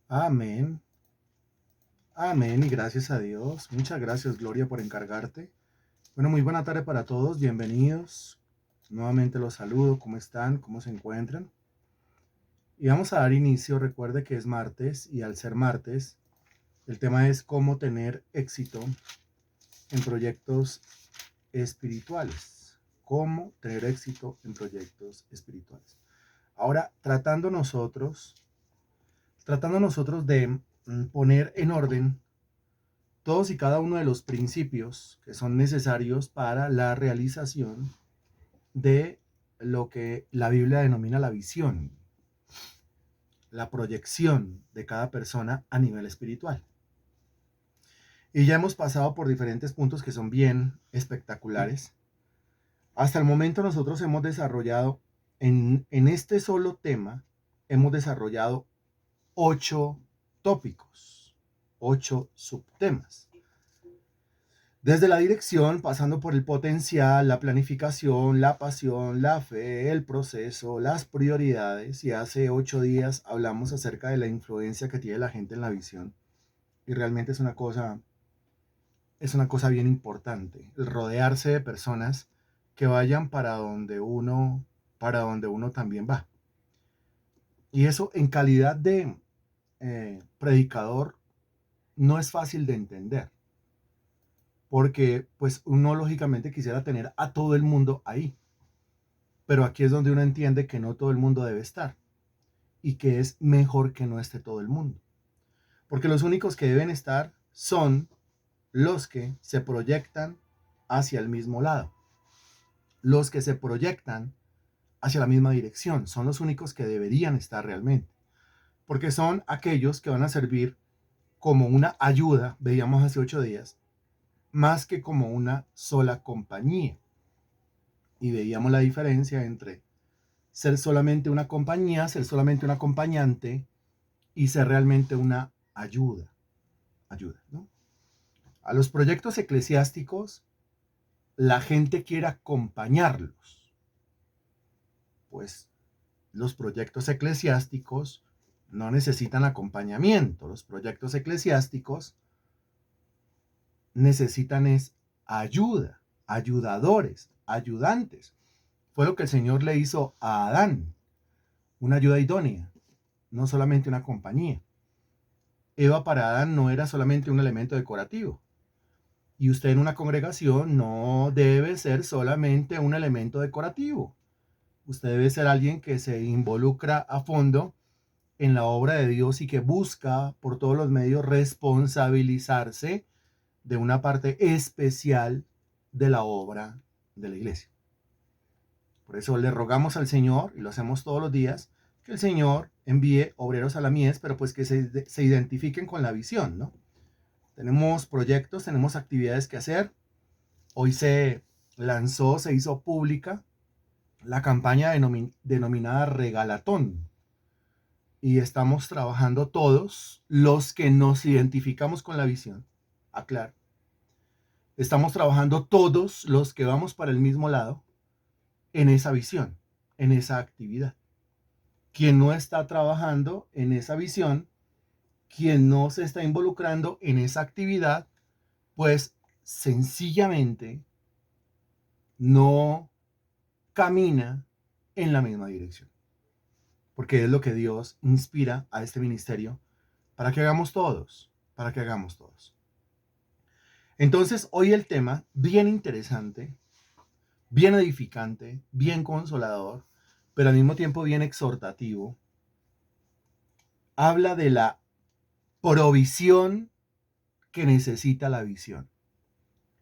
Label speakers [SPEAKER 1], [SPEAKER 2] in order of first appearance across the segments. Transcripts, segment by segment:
[SPEAKER 1] Amén. Amén y gracias a Dios. Muchas gracias, Gloria, por encargarte. Bueno, muy buena tarde para todos. Bienvenidos. Nuevamente los saludo. ¿Cómo están? ¿Cómo se encuentran? Y vamos a dar inicio. Recuerde que es martes y al ser martes, el tema es cómo tener éxito en proyectos espirituales. Cómo tener éxito en proyectos espirituales. Ahora, tratando nosotros de poner en orden todos y cada uno de los principios que son necesarios para la realización de lo que la Biblia denomina la visión, la proyección de cada persona a nivel espiritual. Y ya hemos pasado por diferentes puntos que son bien espectaculares. Hasta el momento nosotros hemos desarrollado, en este solo tema, hemos desarrollado 8 tópicos, 8 subtemas. Desde la dirección, pasando por el potencial, la planificación, la pasión, la fe, el proceso, las prioridades. Y hace 8 días hablamos acerca de la influencia que tiene la gente en la visión. Y realmente es una cosa bien importante, el rodearse de personas que vayan para donde uno también va. Y eso en calidad de predicador no es fácil de entender. Porque pues uno lógicamente quisiera tener a todo el mundo ahí, pero aquí es donde uno entiende que no todo el mundo debe estar y que es mejor que no esté todo el mundo, porque los únicos que deben estar son los que se proyectan hacia el mismo lado, los que se proyectan hacia la misma dirección, son los únicos que deberían estar realmente, porque son aquellos que van a servir como una ayuda, veíamos hace 8 días, más que como una sola compañía. Y veíamos la diferencia entre ser solamente una compañía, ser solamente un acompañante y ser realmente una ayuda. Ayuda, ¿no? A los proyectos eclesiásticos, la gente quiere acompañarlos. Pues los proyectos eclesiásticos no necesitan acompañamiento. Los proyectos eclesiásticos necesitan es ayuda, ayudadores, ayudantes. Fue lo que el Señor le hizo a Adán, una ayuda idónea, no solamente una compañía. Eva para Adán no era solamente un elemento decorativo. Y usted en una congregación no debe ser solamente un elemento decorativo. Usted debe ser alguien que se involucra a fondo en la obra de Dios y que busca por todos los medios responsabilizarse de una parte especial de la obra de la iglesia. Por eso le rogamos al Señor, y lo hacemos todos los días, que el Señor envíe obreros a la mies, pero pues que se identifiquen con la visión, ¿no? Tenemos proyectos, tenemos actividades que hacer. Hoy se hizo pública la campaña denominada Regalatón. Y estamos trabajando todos los que nos identificamos con la visión. Aclaro. Estamos trabajando todos los que vamos para el mismo lado en esa visión, en esa actividad. Quien no está trabajando en esa visión, quien no se está involucrando en esa actividad, pues sencillamente no camina en la misma dirección. Porque es lo que Dios inspira a este ministerio para que hagamos todos, para que hagamos todos. Entonces, hoy el tema, bien interesante, bien edificante, bien consolador, pero al mismo tiempo bien exhortativo, habla de la provisión que necesita la visión.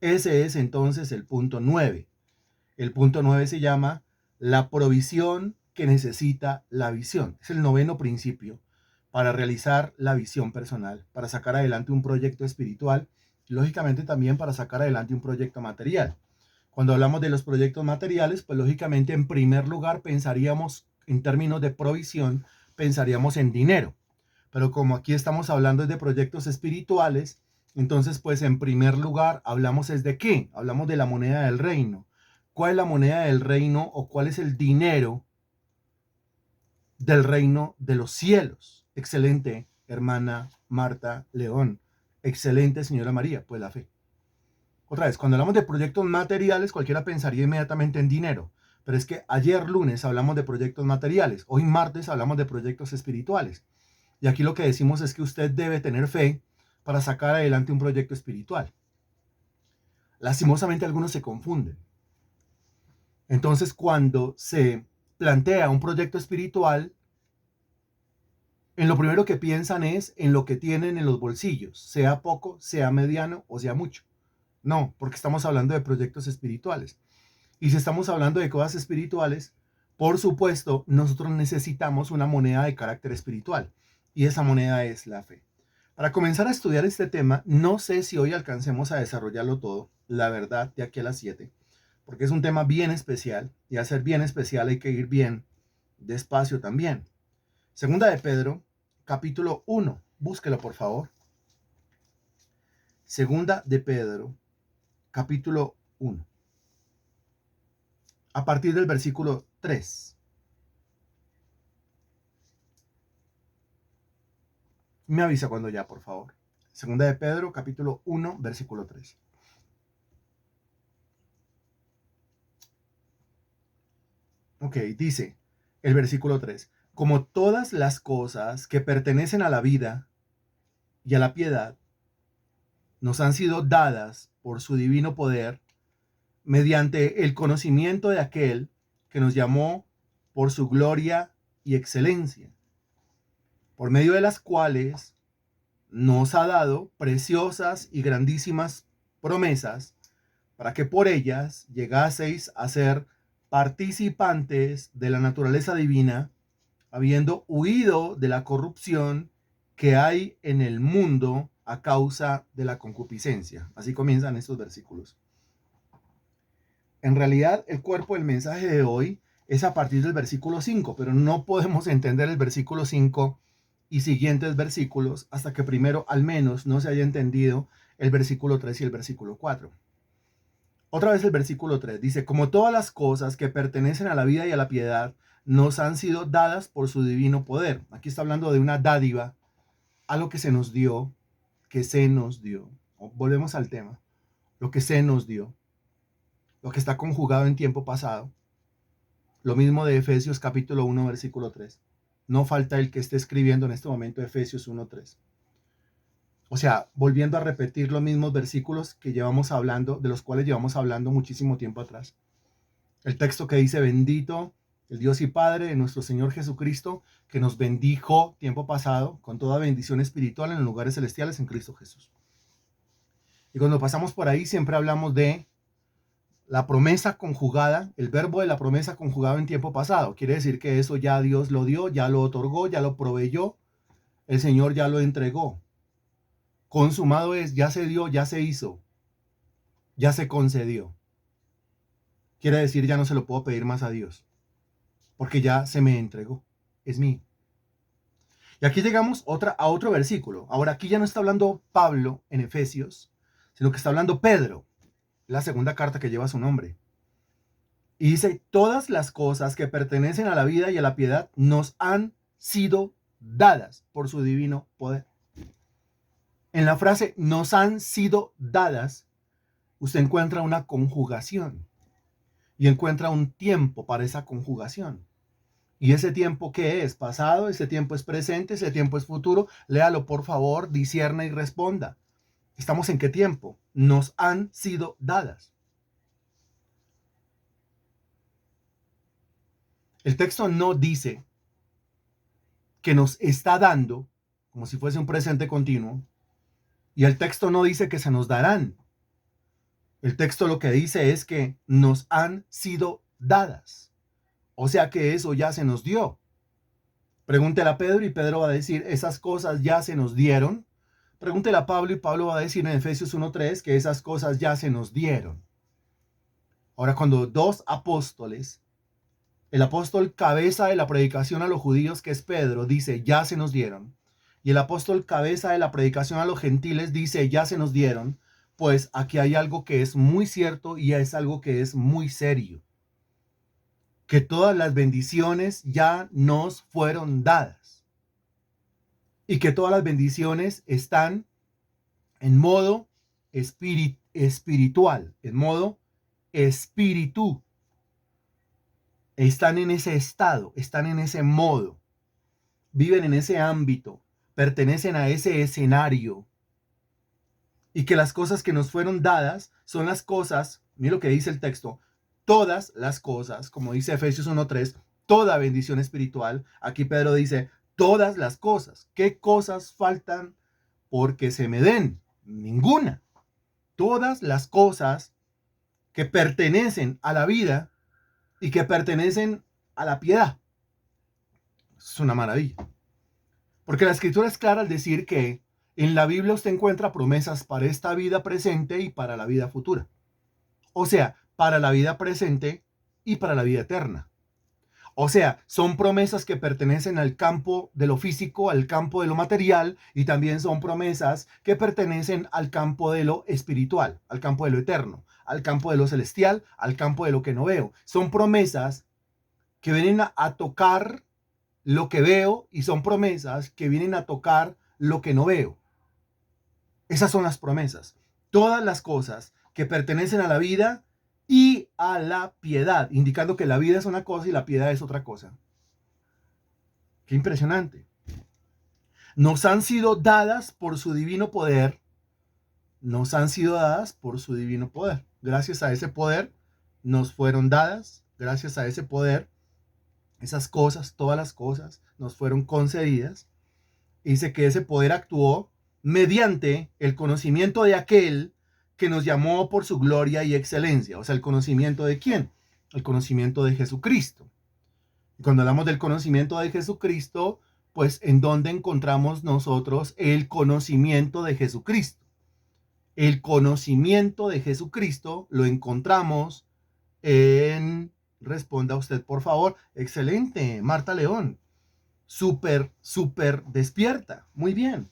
[SPEAKER 1] Ese es entonces el punto 9. El punto 9 se llama la provisión que necesita la visión. Es el noveno principio para realizar la visión personal, para sacar adelante un proyecto espiritual y lógicamente también para sacar adelante un proyecto material. Cuando hablamos de los proyectos materiales, pues lógicamente en primer lugar pensaríamos en términos de provisión, pensaríamos en dinero. Pero como aquí estamos hablando de proyectos espirituales, entonces pues en primer lugar hablamos es de qué? Hablamos de la moneda del reino. ¿Cuál es la moneda del reino o cuál es el dinero del reino de los cielos? Excelente hermana Marta León. Excelente, señora María, pues la fe. Otra vez, cuando hablamos de proyectos materiales, cualquiera pensaría inmediatamente en dinero. Pero es que ayer lunes hablamos de proyectos materiales, hoy martes hablamos de proyectos espirituales. Y aquí lo que decimos es que usted debe tener fe para sacar adelante un proyecto espiritual. Lastimosamente algunos se confunden. Entonces, cuando se plantea un proyecto espiritual, en lo primero que piensan es en lo que tienen en los bolsillos, sea poco, sea mediano o sea mucho. No, porque estamos hablando de proyectos espirituales. Y si estamos hablando de cosas espirituales, por supuesto, nosotros necesitamos una moneda de carácter espiritual. Y esa moneda es la fe. Para comenzar a estudiar este tema, no sé si hoy alcancemos a desarrollarlo todo, la verdad, de aquí a las 7, porque es un tema bien especial, y a ser bien especial hay que ir bien despacio también. Segunda de Pedro, capítulo 1, búsquelo por favor. Segunda de Pedro, capítulo 1. A partir del versículo 3. Me avisa cuando ya, por favor. Segunda de Pedro, capítulo 1, versículo 3. Ok, dice el versículo 3. Como todas las cosas que pertenecen a la vida y a la piedad nos han sido dadas por su divino poder mediante el conocimiento de aquel que nos llamó por su gloria y excelencia, por medio de las cuales nos ha dado preciosas y grandísimas promesas para que por ellas llegaseis a ser participantes de la naturaleza divina, habiendo huido de la corrupción que hay en el mundo a causa de la concupiscencia. Así comienzan estos versículos. En realidad, el cuerpo del mensaje de hoy es a partir del versículo 5, pero no podemos entender el versículo 5 y siguientes versículos hasta que primero al menos no se haya entendido el versículo 3 y el versículo 4. Otra vez el versículo 3 dice, como todas las cosas que pertenecen a la vida y a la piedad nos han sido dadas por su divino poder. Aquí está hablando de una dádiva, algo que se nos dio, que se nos dio. Volvemos al tema, lo que se nos dio, lo que está conjugado en tiempo pasado. Lo mismo de Efesios capítulo 1, versículo 3. No falta el que esté escribiendo en este momento Efesios 1:3. O sea, volviendo a repetir los mismos versículos que llevamos hablando, de los cuales llevamos hablando muchísimo tiempo atrás. El texto que dice, bendito el Dios y Padre de nuestro Señor Jesucristo, que nos bendijo tiempo pasado con toda bendición espiritual en los lugares celestiales en Cristo Jesús. Y cuando pasamos por ahí siempre hablamos de la promesa conjugada, el verbo de la promesa conjugado en tiempo pasado. Quiere decir que eso ya Dios lo dio, ya lo otorgó, ya lo proveyó, el Señor ya lo entregó. Consumado es, ya se dio, ya se hizo, ya se concedió. Quiere decir, ya no se lo puedo pedir más a Dios, porque ya se me entregó, es mío. Y aquí llegamos a otro versículo. Ahora aquí ya no está hablando Pablo en Efesios, sino que está hablando Pedro, la segunda carta que lleva su nombre. Y dice, todas las cosas que pertenecen a la vida y a la piedad nos han sido dadas por su divino poder. En la frase nos han sido dadas, usted encuentra una conjugación y encuentra un tiempo para esa conjugación. ¿Y ese tiempo qué es? ¿Pasado? ¿Ese tiempo es presente? ¿Ese tiempo es futuro? Léalo por favor, discierna y responda. ¿Estamos en qué tiempo? Nos han sido dadas. El texto no dice que nos está dando, como si fuese un presente continuo, y el texto no dice que se nos darán. El texto lo que dice es que nos han sido dadas. O sea que eso ya se nos dio. Pregúntele a Pedro y Pedro va a decir, esas cosas ya se nos dieron. Pregúntele a Pablo y Pablo va a decir en Efesios 1:3 que esas cosas ya se nos dieron. Ahora, cuando dos apóstoles, el apóstol cabeza de la predicación a los judíos, que es Pedro, dice, ya se nos dieron, y el apóstol cabeza de la predicación a los gentiles dice, ya se nos dieron, pues aquí hay algo que es muy cierto y es algo que es muy serio. Que todas las bendiciones ya nos fueron dadas. y que todas las bendiciones están en modo espiritual, en modo espíritu. Están en ese estado, están en ese modo, viven en ese ámbito, pertenecen a ese escenario. Y que las cosas que nos fueron dadas son las cosas, mira lo que dice el texto, todas las cosas, como dice Efesios 1:3, toda bendición espiritual. Aquí Pedro dice, todas las cosas. ¿Qué cosas faltan porque se me den? Ninguna. Todas las cosas que pertenecen a la vida y que pertenecen a la piedad. Es una maravilla. Porque la escritura es clara al decir que en la Biblia usted encuentra promesas para esta vida presente y para la vida futura. O sea, para la vida presente y para la vida eterna. O sea, son promesas que pertenecen al campo de lo físico, al campo de lo material, y también son promesas que pertenecen al campo de lo espiritual, al campo de lo eterno, al campo de lo celestial, al campo de lo que no veo. Son promesas que vienen a tocar lo que veo y son promesas que vienen a tocar lo que no veo. Esas son las promesas. Todas las cosas que pertenecen a la vida y a la piedad, indicando que la vida es una cosa y la piedad es otra cosa. Qué impresionante. Nos han sido dadas por su divino poder. Nos han sido dadas por su divino poder. Gracias a ese poder nos fueron dadas. Gracias a ese poder, esas cosas, todas las cosas, nos fueron concedidas. Dice que ese poder actuó mediante el conocimiento de aquel que nos llamó por su gloria y excelencia. O sea, ¿el conocimiento de quién? El conocimiento de Jesucristo. Y cuando hablamos del conocimiento de Jesucristo, pues ¿en dónde encontramos nosotros el conocimiento de Jesucristo? El conocimiento de Jesucristo lo encontramos en... Responda usted, por favor. Excelente, Marta León. Súper despierta. Muy bien.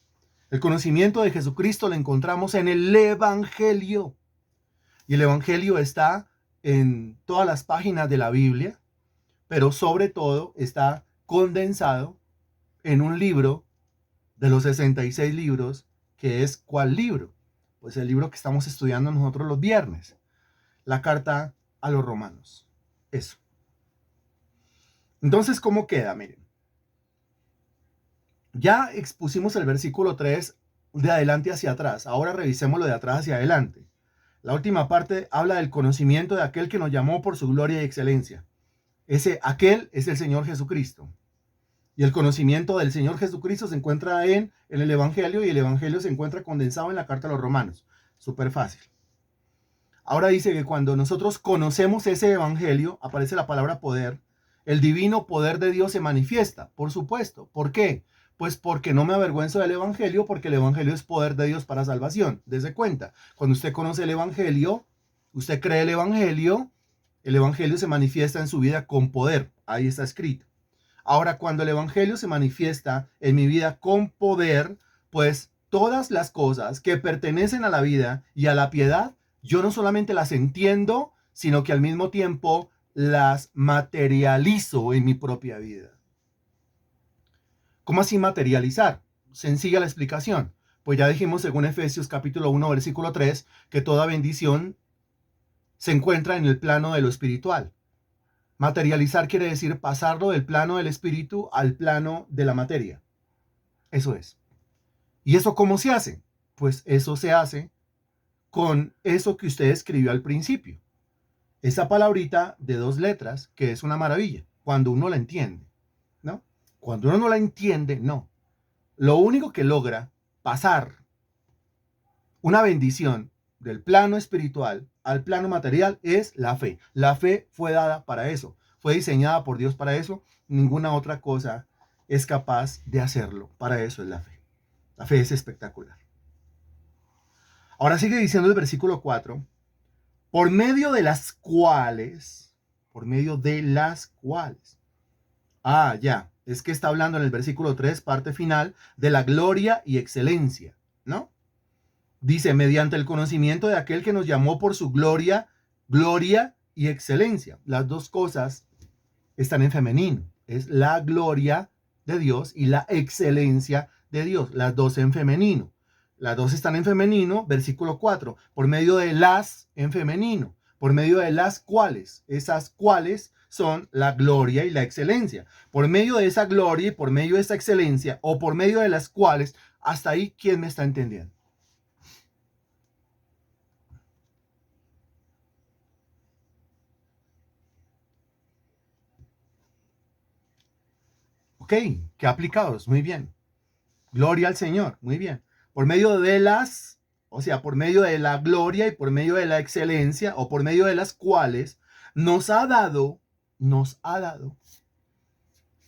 [SPEAKER 1] El conocimiento de Jesucristo lo encontramos en el Evangelio. Y el Evangelio está en todas las páginas de la Biblia, pero sobre todo está condensado en un libro de los 66 libros, que es ¿cuál libro? Pues el libro que estamos estudiando nosotros los viernes, la carta a los romanos. Eso. Entonces, ¿cómo queda? Miren. Ya expusimos el versículo 3 de adelante hacia atrás. Ahora revisémoslo de atrás hacia adelante. La última parte habla del conocimiento de aquel que nos llamó por su gloria y excelencia. Aquel es el Señor Jesucristo. Y el conocimiento del Señor Jesucristo se encuentra en el Evangelio, y el Evangelio se encuentra condensado en la carta a los romanos. Súper fácil. Ahora dice que cuando nosotros conocemos ese Evangelio, aparece la palabra poder. El divino poder de Dios se manifiesta, por supuesto. ¿Por qué? Pues porque no me avergüenzo del Evangelio, porque el Evangelio es poder de Dios para salvación. Dese cuenta, cuando usted conoce el Evangelio, usted cree el Evangelio se manifiesta en su vida con poder. Ahí está escrito. Ahora, cuando el Evangelio se manifiesta en mi vida con poder, pues todas las cosas que pertenecen a la vida y a la piedad, yo no solamente las entiendo, sino que al mismo tiempo las materializo en mi propia vida. ¿Cómo así materializar? Sencilla la explicación. Pues ya dijimos según Efesios capítulo 1, versículo 3, que toda bendición se encuentra en el plano de lo espiritual. Materializar quiere decir pasarlo del plano del espíritu al plano de la materia. Eso es. ¿Y eso cómo se hace? Pues eso se hace con eso que usted escribió al principio. Esa palabrita de 2 letras, que es una maravilla, cuando uno la entiende, ¿no? Cuando uno no la entiende, no. Lo único que logra pasar una bendición del plano espiritual al plano material es la fe. La fe fue dada para eso, fue diseñada por Dios para eso. Ninguna otra cosa es capaz de hacerlo. Para eso es la fe. La fe es espectacular. Ahora sigue diciendo el versículo 4, por medio de las cuales, ya, es que está hablando en el versículo 3, parte final, de la gloria y excelencia, ¿no? Dice, mediante el conocimiento de aquel que nos llamó por su gloria y excelencia. Las dos cosas están en femenino. Es la gloria de Dios y la excelencia de Dios, las dos en femenino. Las dos están en femenino, versículo 4, por medio de las en femenino, por medio de las cuales, esas cuales son la gloria y la excelencia. Por medio de esa gloria y por medio de esa excelencia, o por medio de las cuales, hasta ahí, ¿quién me está entendiendo? Ok, ¿qué aplicados? Muy bien. Gloria al Señor, muy bien. Por medio de las, o sea, por medio de la gloria y por medio de la excelencia, o por medio de las cuales nos ha dado.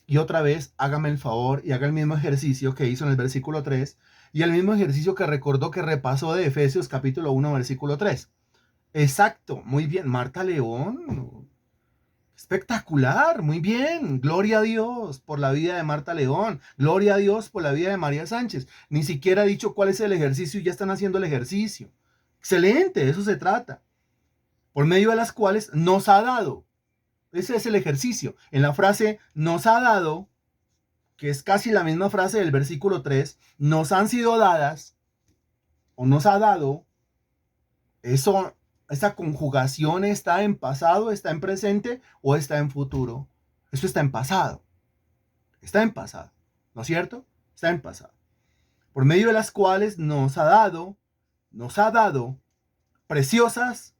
[SPEAKER 1] Y otra vez, hágame el favor y haga el mismo ejercicio que hizo en el versículo 3 y el mismo ejercicio que recordó que repasó de Efesios capítulo 1, versículo 3. Exacto, muy bien, Marta León. Espectacular, muy bien. Gloria a Dios por la vida de Marta León. Gloria a Dios por la vida de María Sánchez. Ni siquiera ha dicho cuál es el ejercicio y ya están haciendo el ejercicio. Excelente, de eso se trata. Por medio de las cuales nos ha dado. Ese es el ejercicio. En la frase nos ha dado, que es casi la misma frase del versículo 3, nos han sido dadas o nos ha dado, eso, esa conjugación está en pasado, está en presente o está en futuro. Eso está en pasado. Está en pasado. ¿No es cierto? Está en pasado. Por medio de las cuales nos ha dado preciosas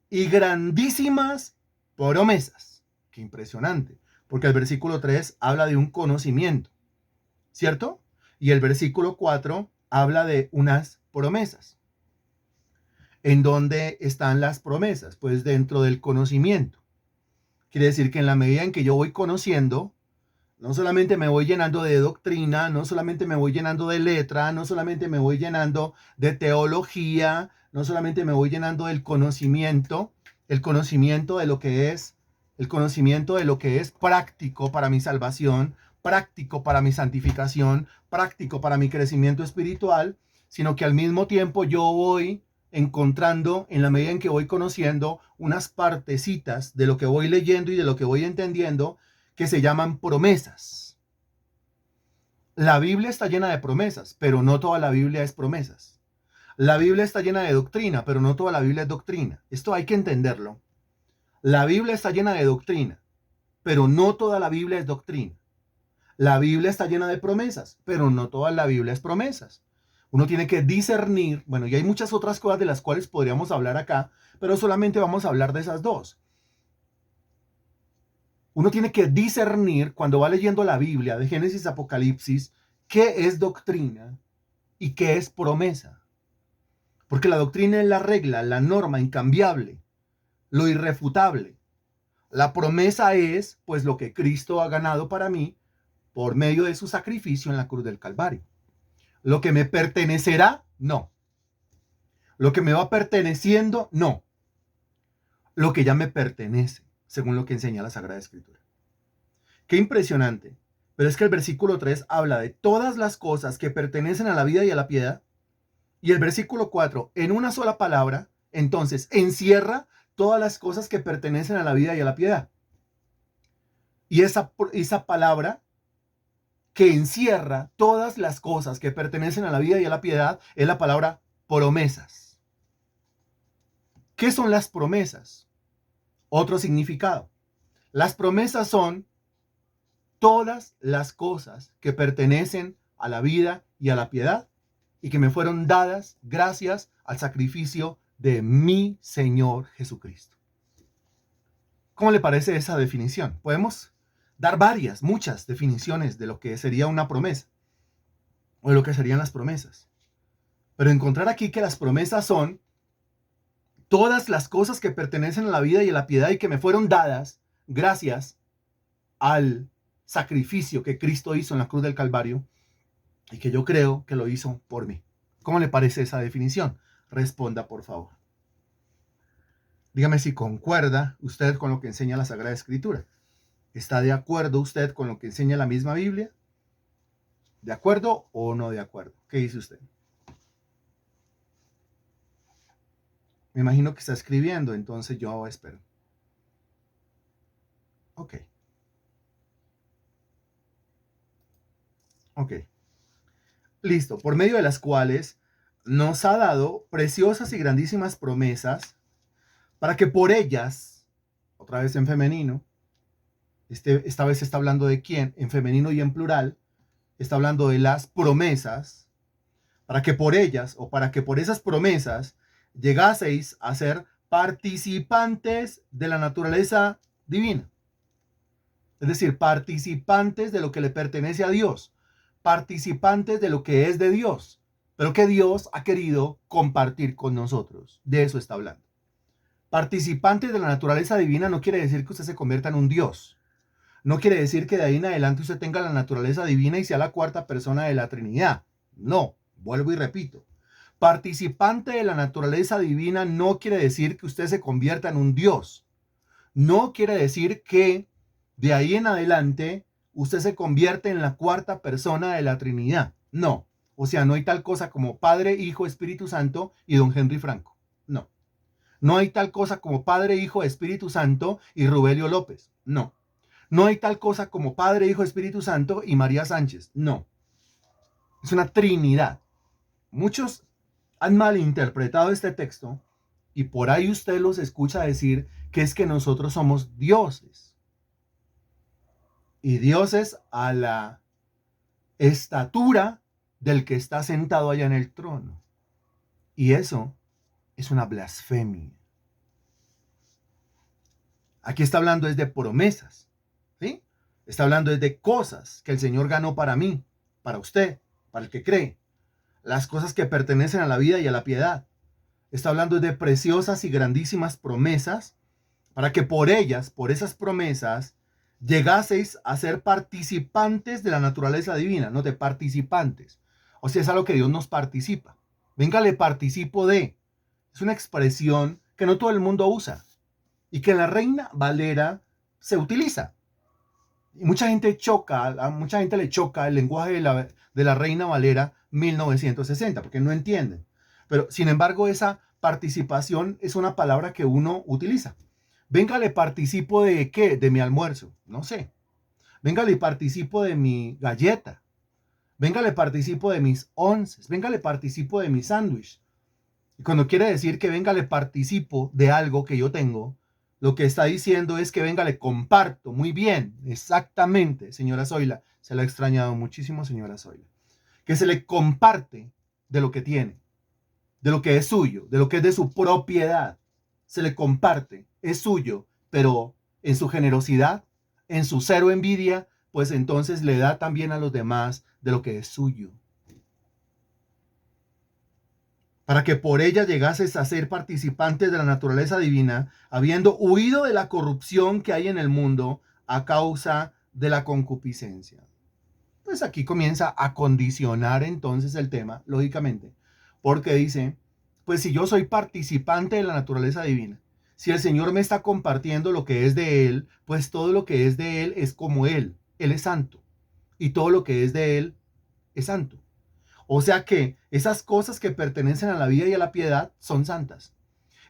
[SPEAKER 1] y grandísimas promesas. Qué impresionante. Porque el versículo 3 habla de un conocimiento, ¿cierto? Y el versículo 4 habla de unas promesas. ¿En dónde están las promesas? Pues dentro del conocimiento. Quiere decir que en la medida en que yo voy conociendo, no solamente me voy llenando de doctrina, no solamente me voy llenando de letra, no solamente me voy llenando de teología, no solamente me voy llenando del conocimiento, el conocimiento de lo que es, el conocimiento de lo que es práctico para mi salvación, práctico para mi santificación, práctico para mi crecimiento espiritual, sino que al mismo tiempo yo voy encontrando, en la medida en que voy conociendo, unas partecitas de lo que voy leyendo y de lo que voy entendiendo, que se llaman promesas. La Biblia está llena de promesas, pero no toda la Biblia es promesas. La Biblia está llena de doctrina, pero no toda la Biblia es doctrina. Esto hay que entenderlo. La Biblia está llena de doctrina, pero no toda la Biblia es doctrina. La Biblia está llena de promesas, pero no toda la Biblia es promesas. Uno tiene que discernir, bueno, y hay muchas otras cosas de las cuales podríamos hablar acá, pero solamente vamos a hablar de esas dos. Uno tiene que discernir cuando va leyendo la Biblia de Génesis a Apocalipsis qué es doctrina y qué es promesa. Porque la doctrina es la regla, la norma incambiable, lo irrefutable. La promesa es pues lo que Cristo ha ganado para mí por medio de su sacrificio en la cruz del Calvario. Lo que me pertenecerá, no. Lo que me va perteneciendo, no. Lo que ya me pertenece, según lo que enseña la Sagrada Escritura. Qué impresionante. Pero es que el versículo 3 habla de todas las cosas que pertenecen a la vida y a la piedad. Y el versículo 4, en una sola palabra, entonces encierra todas las cosas que pertenecen a la vida y a la piedad. Y esa palabra que encierra todas las cosas que pertenecen a la vida y a la piedad es la palabra promesas. ¿Qué son las promesas? Otro significado. Las promesas son todas las cosas que pertenecen a la vida y a la piedad y que me fueron dadas gracias al sacrificio de mi Señor Jesucristo. ¿Cómo le parece esa definición? Podemos dar muchas definiciones de lo que sería una promesa o de lo que serían las promesas. Pero encontrar aquí que las promesas son todas las cosas que pertenecen a la vida y a la piedad y que me fueron dadas gracias al sacrificio que Cristo hizo en la cruz del Calvario y que yo creo que lo hizo por mí. ¿Cómo le parece esa definición? Responda, por favor. Dígame si concuerda usted con lo que enseña la Sagrada Escritura. ¿Está de acuerdo usted con lo que enseña la misma Biblia? ¿De acuerdo o no de acuerdo? ¿Qué dice usted? Me imagino que está escribiendo, entonces yo espero. Ok. Ok. Listo, por medio de las cuales nos ha dado preciosas y grandísimas promesas para que por ellas, otra vez en femenino, esta vez está hablando de quién, en femenino y en plural, está hablando de las promesas, para que por ellas o para que por esas promesas llegaseis a ser participantes de la naturaleza divina. Es decir, participantes de lo que le pertenece a Dios, participantes de lo que es de Dios, pero que Dios ha querido compartir con nosotros. De eso está hablando. Participantes de la naturaleza divina no quiere decir que usted se convierta en un Dios. No quiere decir que de ahí en adelante usted tenga la naturaleza divina y sea la cuarta persona de la Trinidad. No, vuelvo y repito. Participante de la naturaleza divina no quiere decir que usted se convierta en un Dios. No quiere decir que de ahí en adelante usted se convierte en la cuarta persona de la Trinidad. No. O sea, no hay tal cosa como Padre, Hijo, Espíritu Santo y don Henry Franco. No. No hay tal cosa como Padre, Hijo, Espíritu Santo y Rubelio López. No. No hay tal cosa como Padre, Hijo, Espíritu Santo y María Sánchez. No. Es una Trinidad. Muchos han malinterpretado este texto y por ahí usted los escucha decir que es que nosotros somos dioses. Y dioses a la estatura del que está sentado allá en el trono. Y eso es una blasfemia. Aquí está hablando es de promesas, ¿sí? Está hablando es de cosas que el Señor ganó para mí, para usted, para el que cree. Las cosas que pertenecen a la vida y a la piedad. Está hablando de preciosas y grandísimas promesas para que por ellas, por esas promesas, llegaseis a ser participantes de la naturaleza divina, no de participantes. O sea, es algo que Dios nos participa. Venga, le participo de. Es una expresión que no todo el mundo usa y que en la Reina Valera se utiliza. Y mucha gente a mucha gente le choca el lenguaje de la Reina Valera 1960 porque no entienden. Pero sin embargo, esa participación es una palabra que uno utiliza. Venga, le participo de qué, de mi almuerzo, no sé. Venga, le participo de mi galleta. Venga, le participo de mis onces. Venga, le participo de mi sándwich. Y cuando quiere decir que venga, le participo de algo que yo tengo, lo que está diciendo es que venga, le comparto. Muy bien, exactamente, señora Zoila. Se la ha extrañado muchísimo, señora Zoila. Que se le comparte de lo que tiene, de lo que es suyo, de lo que es de su propiedad. Se le comparte, es suyo, pero en su generosidad, en su cero envidia, pues entonces le da también a los demás de lo que es suyo. Para que por ella llegases a ser participantes de la naturaleza divina, habiendo huido de la corrupción que hay en el mundo a causa de la concupiscencia. Pues aquí comienza a condicionar entonces el tema, lógicamente, porque dice, pues si yo soy participante de la naturaleza divina, si el Señor me está compartiendo lo que es de Él, pues todo lo que es de Él es como Él es santo, y todo lo que es de Él es santo. O sea que esas cosas que pertenecen a la vida y a la piedad son santas.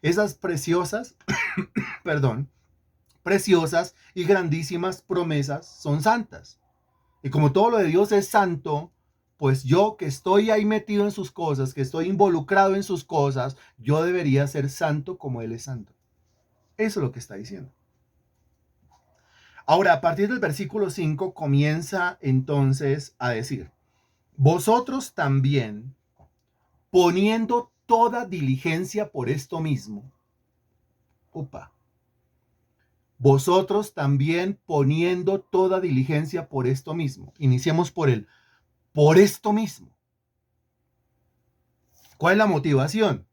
[SPEAKER 1] Esas preciosas, perdón, preciosas y grandísimas promesas son santas. Y como todo lo de Dios es santo, pues yo que estoy ahí metido en sus cosas, que estoy involucrado en sus cosas, yo debería ser santo como Él es santo. Eso es lo que está diciendo. Ahora, a partir del versículo 5 comienza entonces a decir, vosotros también, poniendo toda diligencia por esto mismo. Opa. Vosotros también poniendo toda diligencia por esto mismo. Iniciemos por esto mismo. ¿Cuál es la motivación?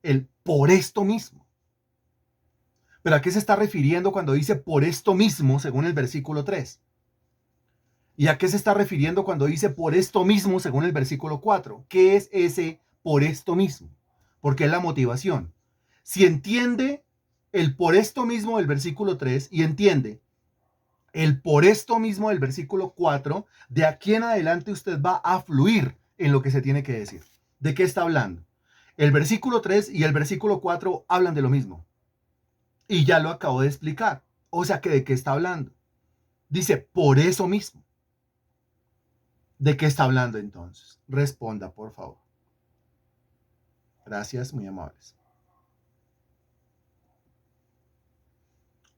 [SPEAKER 1] El por esto mismo. ¿Pero a qué se está refiriendo cuando dice por esto mismo, según el versículo 3? ¿Y a qué se está refiriendo cuando dice por esto mismo, según el versículo 4? ¿Qué es ese por esto mismo? Porque es la motivación. Si entiende el por esto mismo del versículo 3 y entiende el por esto mismo del versículo 4, de aquí en adelante usted va a fluir en lo que se tiene que decir. ¿De qué está hablando? El versículo 3 y el versículo 4 hablan de lo mismo. Y ya lo acabo de explicar. O sea que ¿de qué está hablando? Dice, por eso mismo. ¿De qué está hablando entonces? Responda, por favor. Gracias, muy amables.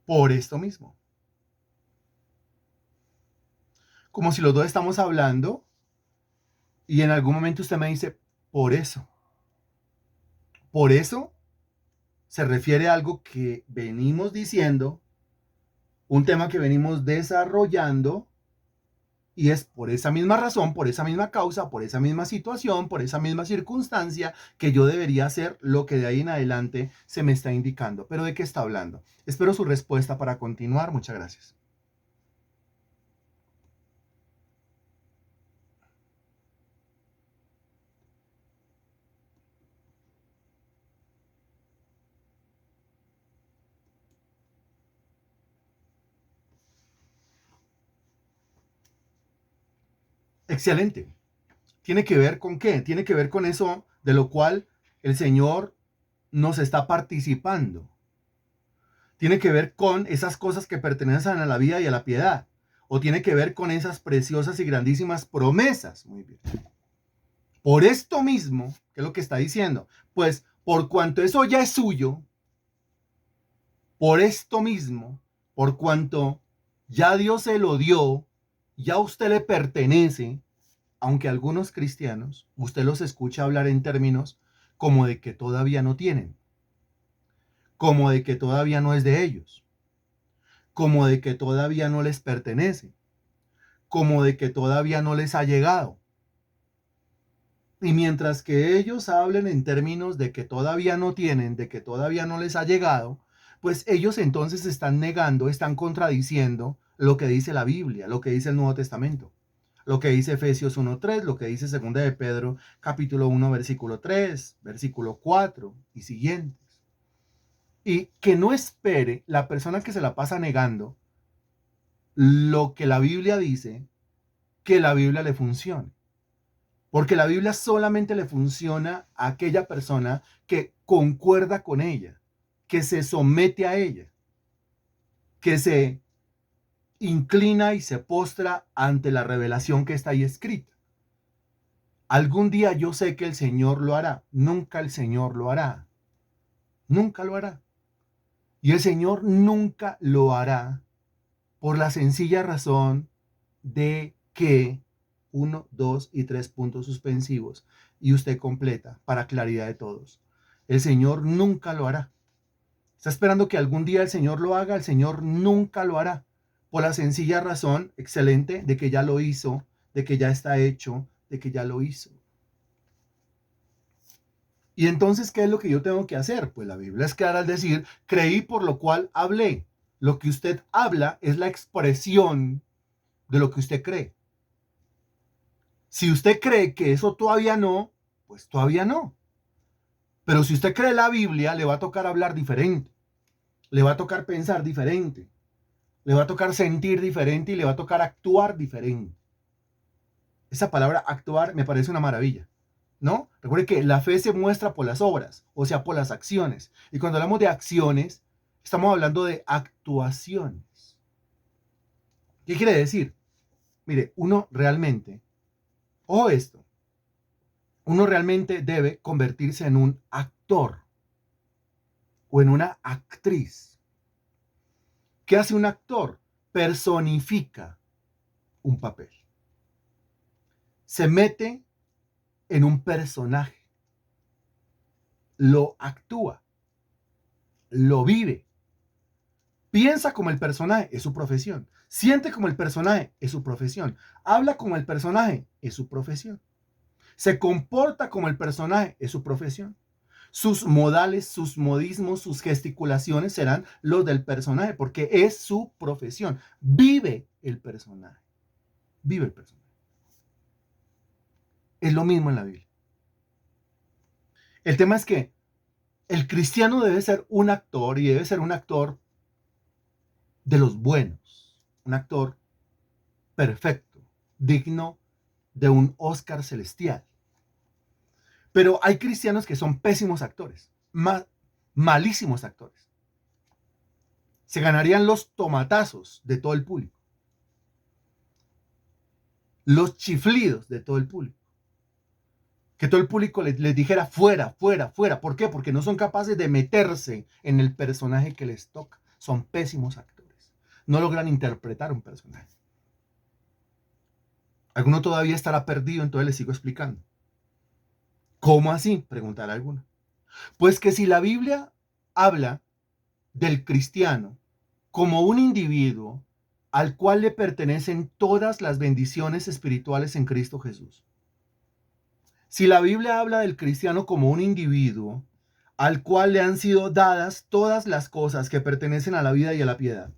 [SPEAKER 1] Por esto mismo. Como si los dos estamos hablando y en algún momento usted me dice, por eso. Por eso se refiere a algo que venimos diciendo, un tema que venimos desarrollando, y es por esa misma razón, por esa misma causa, por esa misma situación, por esa misma circunstancia que yo debería hacer lo que de ahí en adelante se me está indicando. ¿Pero de qué está hablando? Espero su respuesta para continuar. Muchas gracias. Excelente. ¿Tiene que ver con qué? Tiene que ver con eso de lo cual el Señor nos está participando. Tiene que ver con esas cosas que pertenecen a la vida y a la piedad. O tiene que ver con esas preciosas y grandísimas promesas. Muy bien. Por esto mismo, ¿qué es lo que está diciendo? Pues por cuanto eso ya es suyo, por esto mismo, por cuanto ya Dios se lo dio, ya a usted le pertenece, aunque algunos cristianos, usted los escucha hablar en términos como de que todavía no tienen, como de que todavía no es de ellos, como de que todavía no les pertenece, como de que todavía no les ha llegado. Y mientras que ellos hablen en términos de que todavía no tienen, de que todavía no les ha llegado, pues ellos entonces están negando, están contradiciendo lo que dice la Biblia, lo que dice el Nuevo Testamento, lo que dice Efesios 1:3, lo que dice 2 de Pedro capítulo 1 versículo 3, versículo 4 y siguientes. Y que no espere la persona que se la pasa negando lo que la Biblia dice, que la Biblia le funcione. Porque la Biblia solamente le funciona a aquella persona que concuerda con ella, que se somete a ella, que se inclina y se postra ante la revelación que está ahí escrita. Algún día yo sé que el Señor lo hará, nunca el Señor lo hará, nunca lo hará. Y el Señor nunca lo hará por la sencilla razón de que 1, 2 y 3 puntos suspensivos y usted completa para claridad de todos. El Señor nunca lo hará. Está esperando que algún día el Señor lo haga, el Señor nunca lo hará. Por la sencilla razón, excelente, de que ya lo hizo, de que ya está hecho, de que ya lo hizo. Y entonces, ¿qué es lo que yo tengo que hacer? Pues la Biblia es clara al decir, creí por lo cual hablé. Lo que usted habla es la expresión de lo que usted cree. Si usted cree que eso todavía no, pues todavía no. Pero si usted cree la Biblia, le va a tocar hablar diferente. Le va a tocar pensar diferente. Le va a tocar sentir diferente y le va a tocar actuar diferente. Esa palabra actuar me parece una maravilla, ¿no? Recuerde que la fe se muestra por las obras, o sea, por las acciones. Y cuando hablamos de acciones, estamos hablando de actuaciones. ¿Qué quiere decir? Mire, uno realmente, ojo esto, uno realmente debe convertirse en un actor o en una actriz. ¿Qué hace un actor? Personifica un papel. Se mete en un personaje. Lo actúa. Lo vive. Piensa como el personaje, es su profesión. Siente como el personaje, es su profesión. Habla como el personaje, es su profesión. Se comporta como el personaje, es su profesión. Sus modales, sus modismos, sus gesticulaciones serán los del personaje, porque es su profesión. Vive el personaje. Vive el personaje. Es lo mismo en la Biblia. El tema es que el cristiano debe ser un actor y debe ser un actor de los buenos, un actor perfecto, digno de un Oscar celestial. Pero hay cristianos que son pésimos actores, malísimos actores. Se ganarían los tomatazos de todo el público. los chiflidos de todo el público. Que todo el público les dijera fuera, fuera, fuera. ¿Por qué? Porque no son capaces de meterse en el personaje que les toca. Son pésimos actores. No logran interpretar un personaje. Alguno todavía estará perdido, entonces les sigo explicando. ¿Cómo así? Preguntará alguno. Pues que si la Biblia habla del cristiano como un individuo al cual le pertenecen todas las bendiciones espirituales en Cristo Jesús. Si la Biblia habla del cristiano como un individuo al cual le han sido dadas todas las cosas que pertenecen a la vida y a la piedad.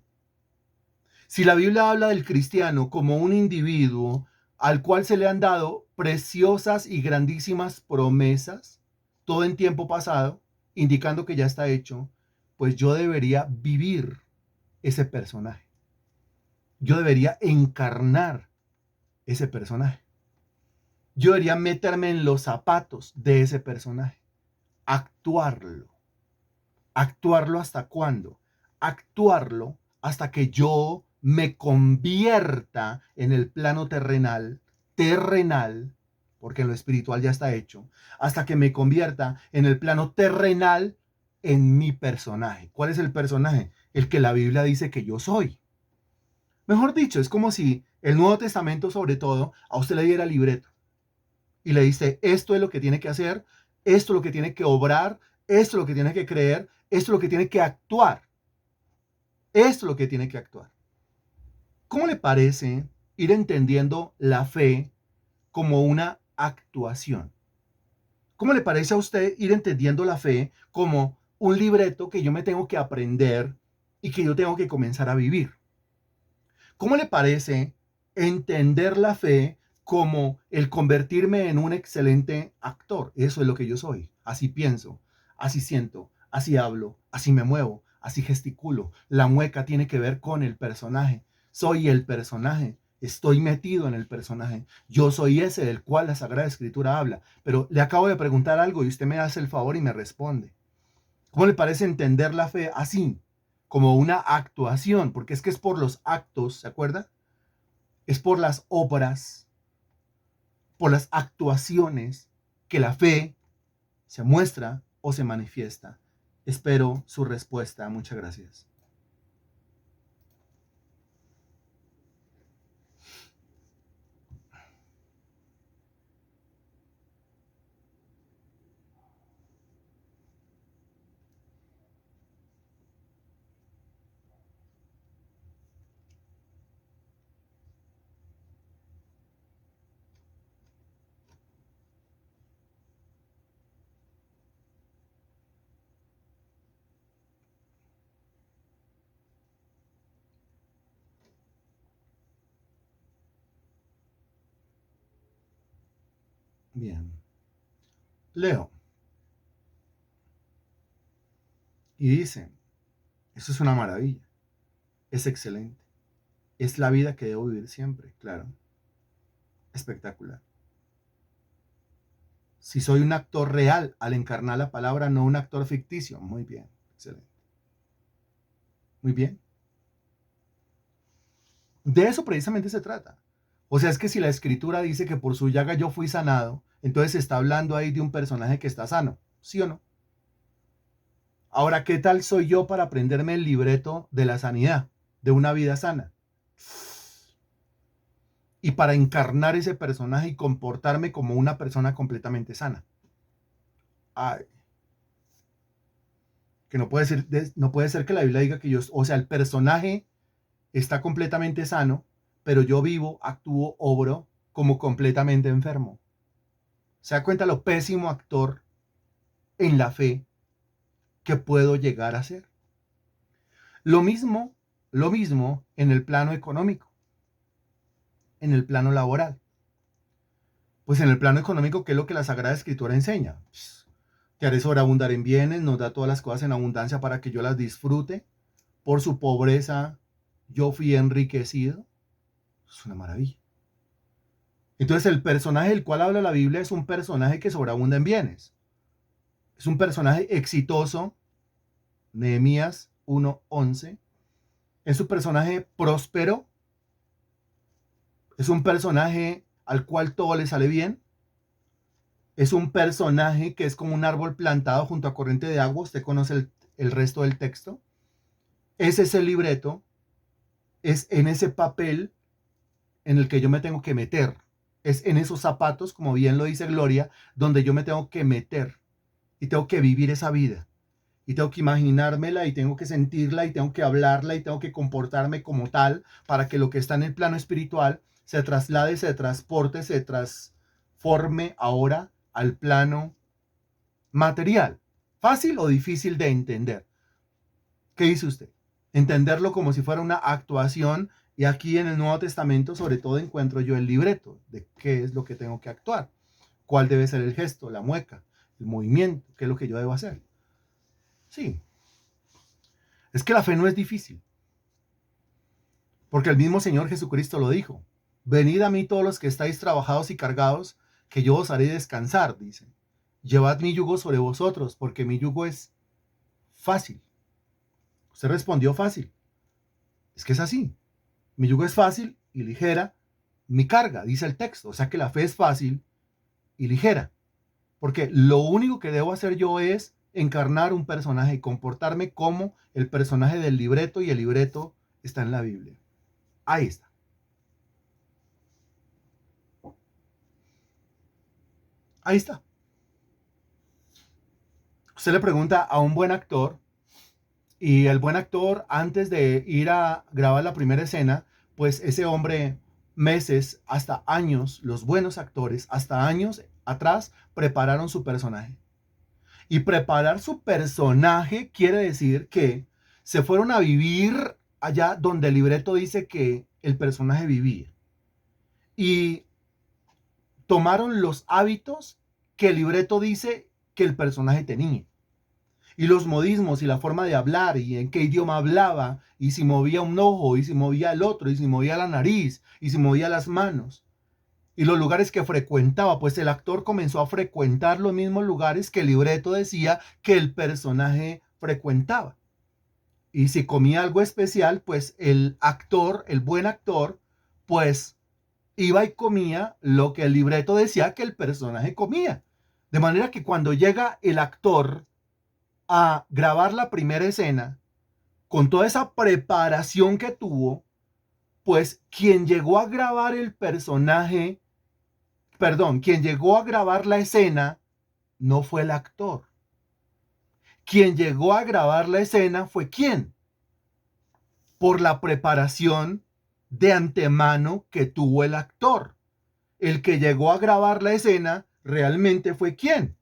[SPEAKER 1] Si la Biblia habla del cristiano como un individuo al cual se le han dado preciosas y grandísimas promesas, todo en tiempo pasado, indicando que ya está hecho, pues yo debería vivir ese personaje. Yo debería encarnar ese personaje. Yo debería meterme en los zapatos de ese personaje. Actuarlo. ¿Actuarlo hasta cuándo? Actuarlo hasta que yo me convierta en el plano terrenal, porque en lo espiritual ya está hecho, hasta que me convierta en el plano terrenal en mi personaje. ¿Cuál es el personaje? El que la Biblia dice que yo soy. Mejor dicho, es como si el Nuevo Testamento, sobre todo, a usted le diera el libreto y le dice, esto es lo que tiene que hacer, esto es lo que tiene que obrar, esto es lo que tiene que creer, esto es lo que tiene que actuar. Esto es lo que tiene que actuar. ¿Cómo le parece ir entendiendo la fe como una actuación? ¿Cómo le parece a usted ir entendiendo la fe como un libreto que yo me tengo que aprender y que yo tengo que comenzar a vivir? ¿Cómo le parece entender la fe como el convertirme en un excelente actor? Eso es lo que yo soy. Así pienso, así siento, así hablo, así me muevo, así gesticulo. La mueca tiene que ver con el personaje. Soy el personaje. Estoy metido en el personaje. Yo soy ese del cual la Sagrada Escritura habla. Pero le acabo de preguntar algo y usted me hace el favor y me responde. ¿Cómo le parece entender la fe así? Como una actuación, porque es que es por los actos, ¿se acuerda? Es por las obras, por las actuaciones que la fe se muestra o se manifiesta. Espero su respuesta. Muchas gracias. Bien. Leo. Y dice, eso es una maravilla. Es excelente. Es la vida que debo vivir siempre, claro. Espectacular. Si soy un actor real al encarnar la palabra, no un actor ficticio. Muy bien, excelente. Muy bien. De eso precisamente se trata. O sea, es que si la escritura dice que por su llaga yo fui sanado, entonces se está hablando ahí de un personaje que está sano, ¿sí o no? Ahora, ¿qué tal soy yo para aprenderme el libreto de la sanidad, de una vida sana? Y para encarnar ese personaje y comportarme como una persona completamente sana. Ay, que no puede ser que la Biblia diga que yo, o sea, el personaje está completamente sano, pero yo vivo, actúo, obro como completamente enfermo. ¿Se da cuenta lo pésimo actor en la fe que puedo llegar a ser? Lo mismo, lo mismo en el plano económico, en el plano laboral. Pues en el plano económico, ¿qué es lo que la Sagrada Escritura enseña? Te haré sobreabundar en bienes, nos da todas las cosas en abundancia para que yo las disfrute. Por su pobreza yo fui enriquecido. Es una maravilla. Entonces el personaje del cual habla la Biblia es un personaje que sobreabunda en bienes. Es un personaje exitoso. Nehemías 1:11. Es un personaje próspero. Es un personaje al cual todo le sale bien. Es un personaje que es como un árbol plantado junto a corriente de agua. Usted conoce el resto del texto. Es ese libreto, es en ese papel en el que yo me tengo que meter. Es en esos zapatos, como bien lo dice Gloria, donde yo me tengo que meter y tengo que vivir esa vida. Y tengo que imaginármela y tengo que sentirla y tengo que hablarla y tengo que comportarme como tal para que lo que está en el plano espiritual se traslade, se transporte, se transforme ahora al plano material. ¿Fácil o difícil de entender? ¿Qué dice usted? Entenderlo como si fuera una actuación, y aquí en el Nuevo Testamento sobre todo encuentro yo el libreto de qué es lo que tengo que actuar, cuál debe ser el gesto, la mueca, el movimiento, qué es lo que yo debo hacer. Sí, es que la fe no es difícil, porque el mismo Señor Jesucristo lo dijo: venid a mí todos los que estáis trabajados y cargados, que yo os haré descansar, dice. Llevad mi yugo sobre vosotros, porque mi yugo es fácil. Usted respondió fácil. Es que es así. Mi yugo es fácil y ligera mi carga, dice el texto. O sea que la fe es fácil y ligera. Porque lo único que debo hacer yo es encarnar un personaje y comportarme como el personaje del libreto, y el libreto está en la Biblia. Ahí está. Ahí está. Usted le pregunta a un buen actor, y el buen actor, antes de ir a grabar la primera escena, pues ese hombre, meses, hasta años, los buenos actores, hasta años atrás, prepararon su personaje. Y preparar su personaje quiere decir que se fueron a vivir allá donde el libreto dice que el personaje vivía. Y tomaron los hábitos que el libreto dice que el personaje tenía. Y los modismos y la forma de hablar y en qué idioma hablaba, y si movía un ojo y si movía el otro, y si movía la nariz y si movía las manos, y los lugares que frecuentaba, pues el actor comenzó a frecuentar los mismos lugares que el libreto decía que el personaje frecuentaba. Y si comía algo especial, pues el actor, el buen actor, pues iba y comía lo que el libreto decía que el personaje comía. De manera que cuando llega el actor a grabar la primera escena, con toda esa preparación que tuvo, pues quien llegó a grabar el personaje, perdón, quien llegó a grabar la escena no fue el actor. Quien llegó a grabar la escena fue ¿quién? Por la preparación de antemano que tuvo el actor. El que llegó a grabar la escena realmente fue ¿quién?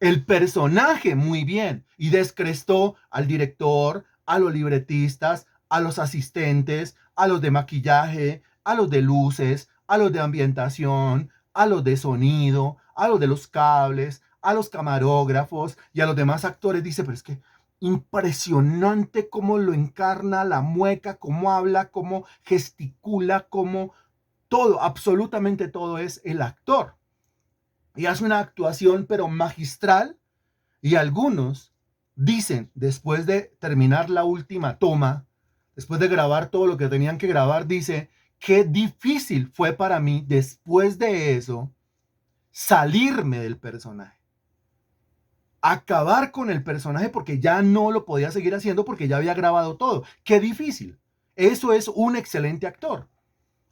[SPEAKER 1] El personaje, muy bien, y descrestó al director, a los libretistas, a los asistentes, a los de maquillaje, a los de luces, a los de ambientación, a los de sonido, a los de los cables, a los camarógrafos y a los demás actores. Dice, pero es que impresionante cómo lo encarna, la mueca, cómo habla, cómo gesticula, cómo todo, absolutamente todo es el actor. Y hace una actuación pero magistral, y algunos dicen, después de terminar la última toma, después de grabar todo lo que tenían que grabar, dice, qué difícil fue para mí después de eso salirme del personaje, acabar con el personaje, porque ya no lo podía seguir haciendo porque ya había grabado todo. Qué difícil. Eso es un excelente actor.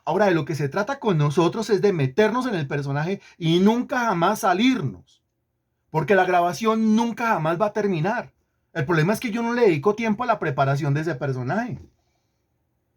[SPEAKER 1] Ahora, de lo que se trata con nosotros es de meternos en el personaje y nunca jamás salirnos, porque la grabación nunca jamás va a terminar. El problema es que yo no le dedico tiempo a la preparación de ese personaje.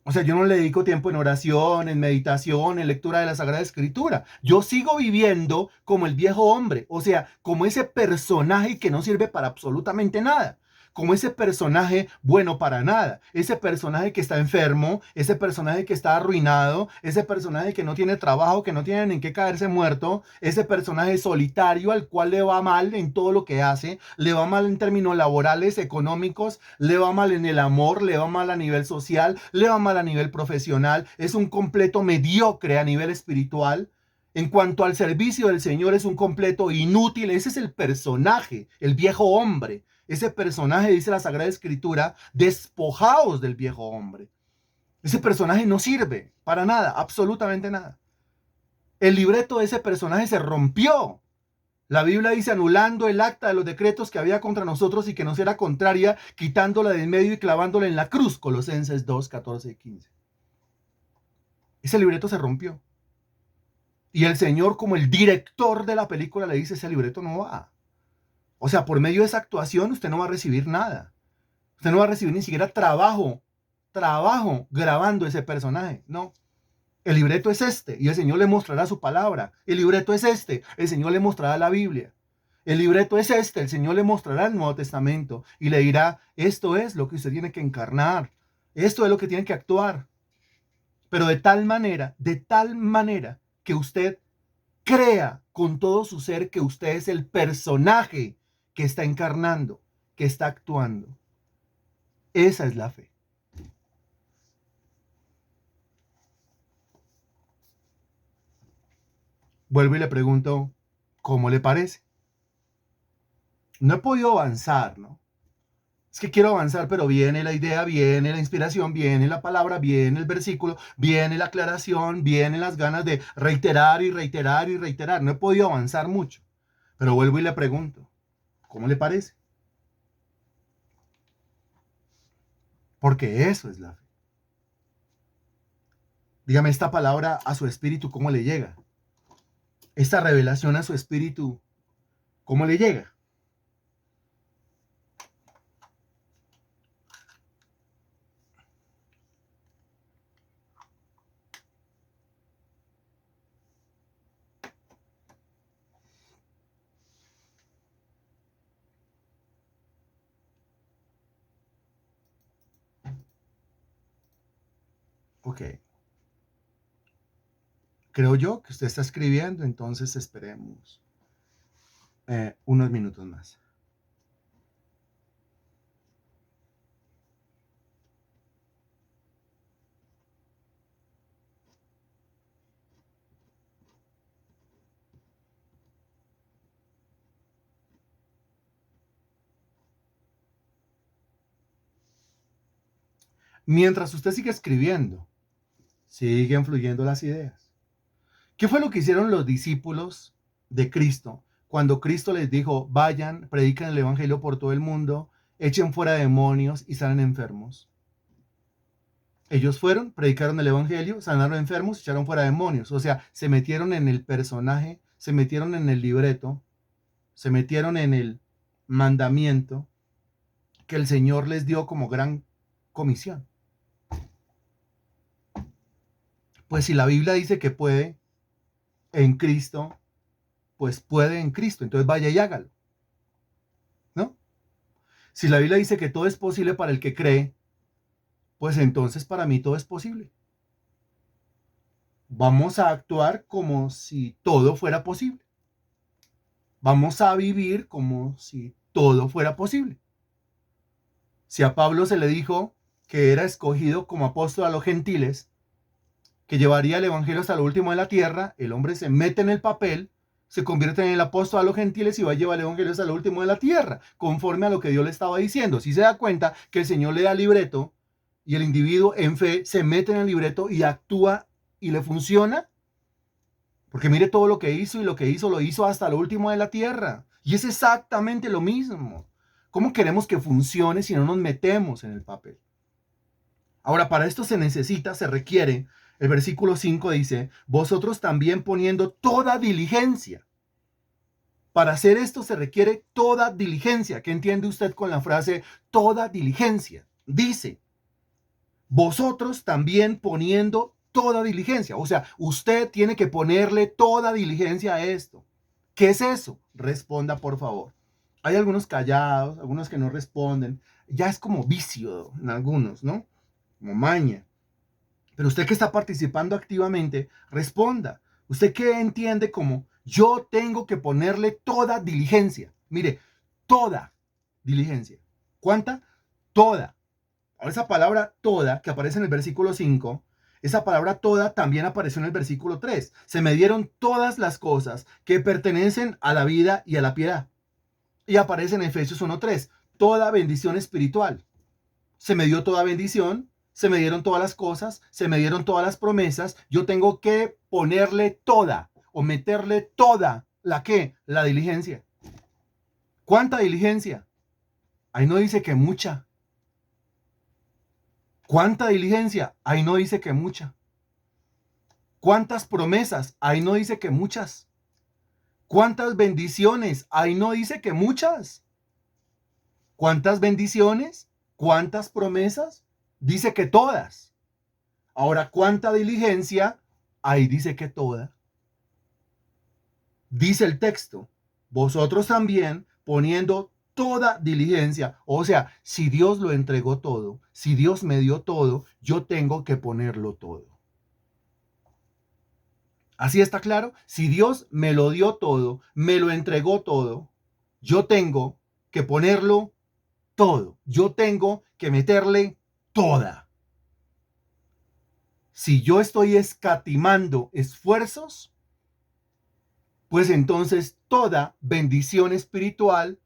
[SPEAKER 1] O sea, yo no le dedico tiempo en oración, en meditación, en lectura de la Sagrada Escritura. Yo sigo viviendo como el viejo hombre, o sea, como ese personaje que no sirve para absolutamente nada. Como ese personaje bueno para nada, ese personaje que está enfermo, ese personaje que está arruinado, ese personaje que no tiene trabajo, que no tiene en qué caerse muerto, ese personaje solitario al cual le va mal en todo lo que hace, le va mal en términos laborales, económicos, le va mal en el amor, le va mal a nivel social, le va mal a nivel profesional, es un completo mediocre a nivel espiritual. En cuanto al servicio del Señor, es un completo inútil. Ese es el personaje, el viejo hombre. Ese personaje, dice la Sagrada Escritura, despojaos del viejo hombre. Ese personaje no sirve para nada, absolutamente nada. El libreto de ese personaje se rompió. La Biblia dice anulando el acta de los decretos que había contra nosotros y que nos era contraria, quitándola de en medio y clavándola en la cruz. Colosenses 2, 14 y 15. Ese libreto se rompió. Y el Señor, como el director de la película, le dice, ese libreto no va. O sea, por medio de esa actuación usted no va a recibir nada. Usted no va a recibir ni siquiera trabajo grabando ese personaje. No. El libreto es este y el Señor le mostrará su palabra. El libreto es este, el Señor le mostrará la Biblia. El libreto es este, el Señor le mostrará el Nuevo Testamento y le dirá, esto es lo que usted tiene que encarnar, esto es lo que tiene que actuar. Pero de tal manera que usted crea con todo su ser que usted es el personaje que está encarnando, que está actuando. Esa es la fe. Vuelvo y le pregunto, ¿cómo le parece? No he podido avanzar, ¿no? Es que quiero avanzar, pero viene la idea, viene la inspiración, viene la palabra, viene el versículo, viene la aclaración, vienen las ganas de reiterar y reiterar y reiterar. No he podido avanzar mucho, pero vuelvo y le pregunto, ¿cómo le parece? Porque eso es la fe. Dígame esta palabra a su espíritu, ¿cómo le llega? Esta revelación a su espíritu, ¿cómo le llega? Ok. Creo yo que usted está escribiendo, entonces esperemos unos minutos más. Mientras usted sigue escribiendo, siguen fluyendo las ideas. ¿Qué fue lo que hicieron los discípulos de Cristo cuando Cristo les dijo, vayan, prediquen el evangelio por todo el mundo, echen fuera demonios y sanen enfermos? Ellos fueron, predicaron el evangelio, sanaron enfermos, echaron fuera demonios. O sea, se metieron en el personaje, se metieron en el libreto, se metieron en el mandamiento que el Señor les dio como gran comisión. Pues si la Biblia dice que puede en Cristo, pues puede en Cristo. Entonces vaya y hágalo, ¿no? Si la Biblia dice que todo es posible para el que cree, pues entonces para mí todo es posible. Vamos a actuar como si todo fuera posible. Vamos a vivir como si todo fuera posible. Si a Pablo se le dijo que era escogido como apóstol a los gentiles, que llevaría el evangelio hasta lo último de la tierra, el hombre se mete en el papel, se convierte en el apóstol a los gentiles y va a llevar el evangelio hasta lo último de la tierra, conforme a lo que Dios le estaba diciendo. Si se da cuenta que el Señor le da libreto y el individuo en fe se mete en el libreto y actúa y le funciona, porque mire todo lo que hizo y lo que hizo lo hizo hasta lo último de la tierra. Y es exactamente lo mismo. ¿Cómo queremos que funcione si no nos metemos en el papel? Ahora, para esto se requiere, el versículo 5 dice, vosotros también poniendo toda diligencia. Para hacer esto se requiere toda diligencia. ¿Qué entiende usted con la frase toda diligencia? Dice, vosotros también poniendo toda diligencia. O sea, usted tiene que ponerle toda diligencia a esto. ¿Qué es eso? Responda, por favor. Hay algunos callados, algunos que no responden. Ya es como vicio en algunos, ¿no? Como maña. Pero usted que está participando activamente, responda. ¿Usted qué entiende como yo tengo que ponerle toda diligencia? Mire, toda diligencia. ¿Cuánta? Toda. Ahora esa palabra toda que aparece en el versículo 5, esa palabra toda también apareció en el versículo 3. Se me dieron todas las cosas que pertenecen a la vida y a la piedad. Y aparece en Efesios 1:3. Toda bendición espiritual. Se me dio toda bendición, se me dieron todas las cosas, se me dieron todas las promesas, yo tengo que ponerle toda o meterle toda, ¿la qué? La diligencia. ¿Cuánta diligencia? Ahí no dice que mucha. ¿Cuánta diligencia? Ahí no dice que mucha. ¿Cuántas promesas? Ahí no dice que muchas. ¿Cuántas bendiciones? Ahí no dice que muchas. ¿Cuántas bendiciones? ¿Cuántas promesas? Dice que todas. Ahora, ¿cuánta diligencia? Ahí dice que toda. Dice el texto, vosotros también poniendo toda diligencia. O sea, si Dios lo entregó todo, si Dios me dio todo, yo tengo que ponerlo todo. ¿Así está claro? Si Dios me lo dio todo, me lo entregó todo, yo tengo que ponerlo todo. Yo tengo que meterle toda. Si yo estoy escatimando esfuerzos, pues entonces toda bendición espiritual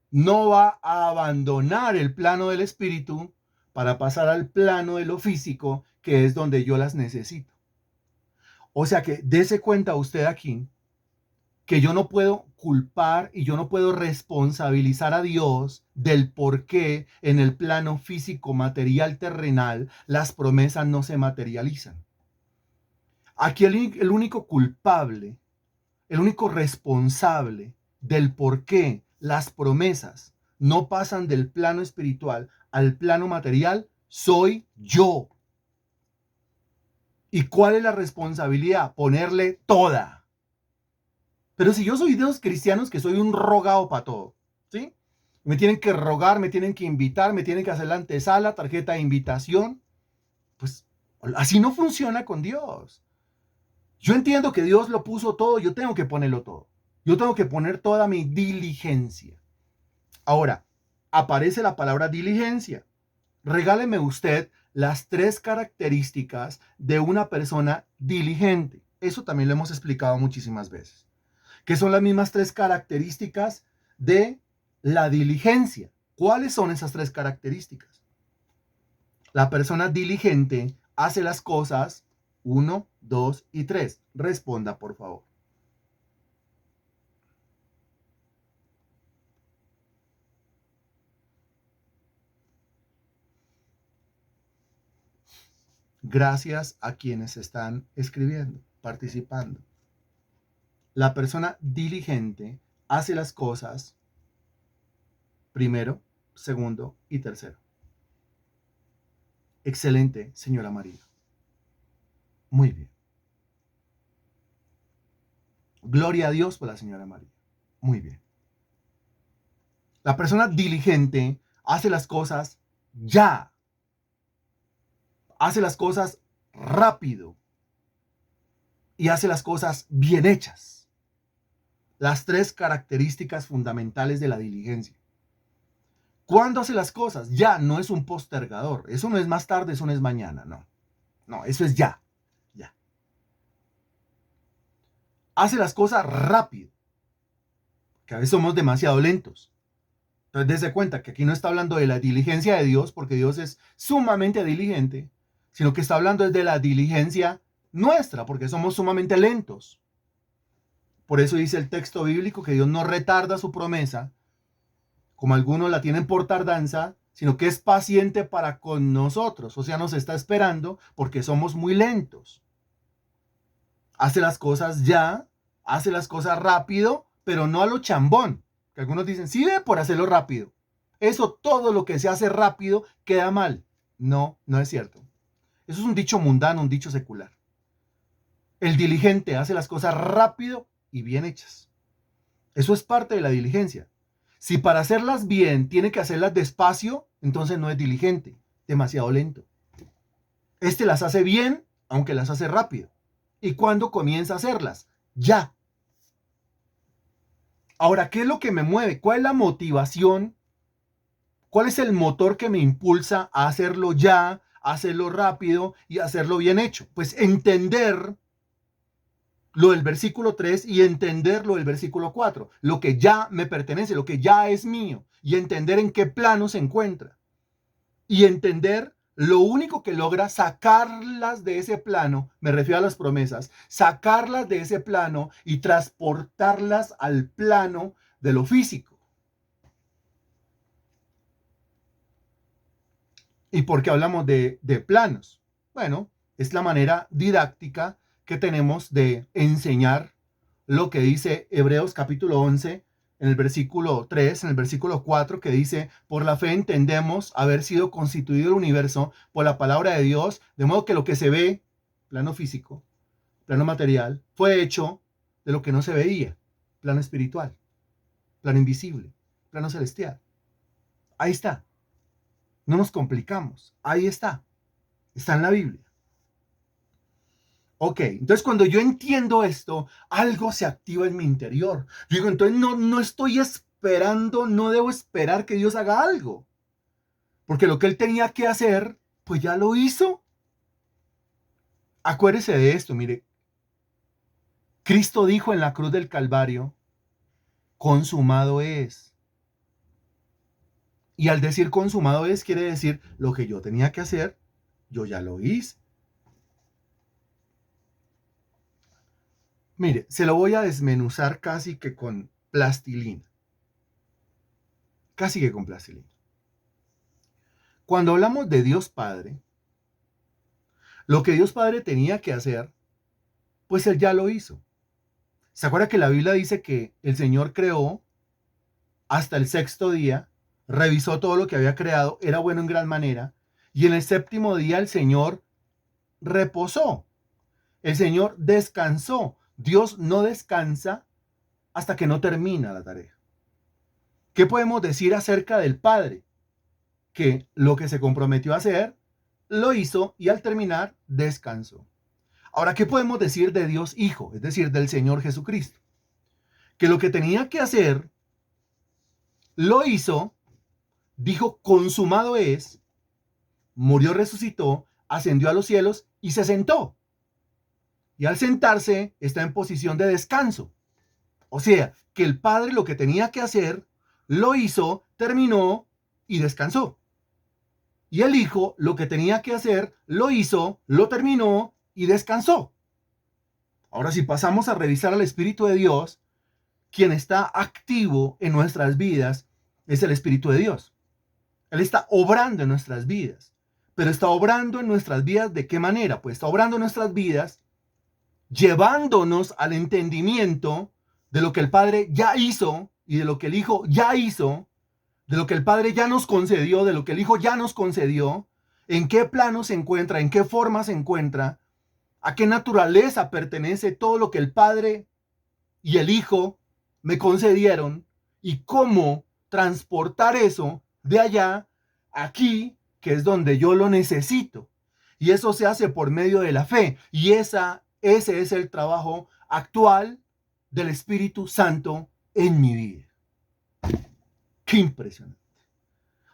[SPEAKER 1] no va a abandonar el plano del espíritu para pasar al plano de lo físico, que es donde yo las necesito. O sea que dése cuenta usted aquí que yo no puedo culpar y yo no puedo responsabilizar a Dios del por qué en el plano físico, material, terrenal, las promesas no se materializan. Aquí el único culpable, el único responsable del por qué las promesas no pasan del plano espiritual al plano material, soy yo. ¿Y cuál es la responsabilidad? Ponerle toda. Pero si yo soy de los cristianos que soy un rogado para todo, ¿sí? Me tienen que rogar, me tienen que invitar, me tienen que hacer la antesala, tarjeta de invitación. Pues así no funciona con Dios. Yo entiendo que Dios lo puso todo, yo tengo que ponerlo todo. Yo tengo que poner toda mi diligencia. Ahora, aparece la palabra diligencia. Regáleme usted las 3 características de una persona diligente. Eso también lo hemos explicado muchísimas veces. Que son las mismas 3 características de la diligencia. ¿Cuáles son esas 3 características? La persona diligente hace las cosas 1, 2 y 3. Responda, por favor. Gracias a quienes están escribiendo, participando. La persona diligente hace las cosas primero, segundo y tercero. Excelente, señora María. Muy bien. Gloria a Dios por la señora María. Muy bien. La persona diligente hace las cosas ya. Hace las cosas rápido. Y hace las cosas bien hechas. Las 3 características fundamentales de la diligencia. ¿Cuándo hace las cosas? Ya, no es un postergador. Eso no es más tarde, eso no es mañana, no. No, eso es ya. Ya. Hace las cosas rápido. Que a veces somos demasiado lentos. Entonces, dése cuenta que aquí no está hablando de la diligencia de Dios, porque Dios es sumamente diligente, sino que está hablando de la diligencia nuestra, porque somos sumamente lentos. Por eso dice el texto bíblico que Dios no retarda su promesa, como algunos la tienen por tardanza, sino que es paciente para con nosotros. O sea, nos está esperando porque somos muy lentos. Hace las cosas ya, hace las cosas rápido, pero no a lo chambón. Que algunos dicen, sí, por hacerlo rápido. Eso, todo lo que se hace rápido queda mal. No, no es cierto. Eso es un dicho mundano, un dicho secular. El diligente hace las cosas rápido y bien hechas. Eso es parte de la diligencia. Si para hacerlas bien tiene que hacerlas despacio, entonces no es diligente, demasiado lento. Este las hace bien, aunque las hace rápido. ¿Y cuándo comienza a hacerlas? Ya. Ahora, ¿qué es lo que me mueve? ¿Cuál es la motivación? ¿Cuál es el motor que me impulsa a hacerlo ya, a hacerlo rápido y a hacerlo bien hecho? Pues entender lo del versículo 3 y entender lo del versículo 4, lo que ya me pertenece, lo que ya es mío, y entender en qué plano se encuentra, y entender lo único que logra sacarlas de ese plano, me refiero a las promesas, sacarlas de ese plano y transportarlas al plano de lo físico. ¿Y por qué hablamos de planos? Bueno, es la manera didáctica que tenemos de enseñar lo que dice Hebreos capítulo 11, en el versículo 3, en el versículo 4, que dice, por la fe entendemos haber sido constituido el universo por la palabra de Dios, de modo que lo que se ve, plano físico, plano material, fue hecho de lo que no se veía, plano espiritual, plano invisible, plano celestial. Ahí está. No nos complicamos. Ahí está. Está en la Biblia. Ok, entonces cuando yo entiendo esto, algo se activa en mi interior. Yo digo, entonces no estoy esperando, no debo esperar que Dios haga algo. Porque lo que Él tenía que hacer, pues ya lo hizo. Acuérdese de esto, mire. Cristo dijo en la cruz del Calvario, consumado es. Y al decir consumado es, quiere decir, lo que yo tenía que hacer, yo ya lo hice. Mire, se lo voy a desmenuzar casi que con plastilina. Casi que con plastilina. Cuando hablamos de Dios Padre, lo que Dios Padre tenía que hacer, pues Él ya lo hizo. ¿Se acuerda que la Biblia dice que el Señor creó hasta el sexto día, revisó todo lo que había creado, era bueno en gran manera, y en el séptimo día el Señor reposó, el Señor descansó. Dios no descansa hasta que no termina la tarea. ¿Qué podemos decir acerca del Padre? Que lo que se comprometió a hacer, lo hizo y al terminar, descansó. Ahora, ¿qué podemos decir de Dios Hijo? Es decir, del Señor Jesucristo. Que lo que tenía que hacer, lo hizo, dijo, consumado es, murió, resucitó, ascendió a los cielos y se sentó. Y al sentarse, está en posición de descanso. O sea, que el Padre lo que tenía que hacer, lo hizo, terminó y descansó. Y el Hijo lo que tenía que hacer, lo hizo, lo terminó y descansó. Ahora, si pasamos a revisar al Espíritu de Dios, quien está activo en nuestras vidas es el Espíritu de Dios. Él está obrando en nuestras vidas. Pero está obrando en nuestras vidas ¿de qué manera? Pues está obrando en nuestras vidas llevándonos al entendimiento de lo que el Padre ya hizo y de lo que el Hijo ya hizo, de lo que el Padre ya nos concedió, de lo que el Hijo ya nos concedió, en qué plano se encuentra, en qué forma se encuentra, a qué naturaleza pertenece todo lo que el Padre y el Hijo me concedieron y cómo transportar eso de allá a aquí, que es donde yo lo necesito. Y eso se hace por medio de la fe. Y ese es el trabajo actual del Espíritu Santo en mi vida. Qué impresionante.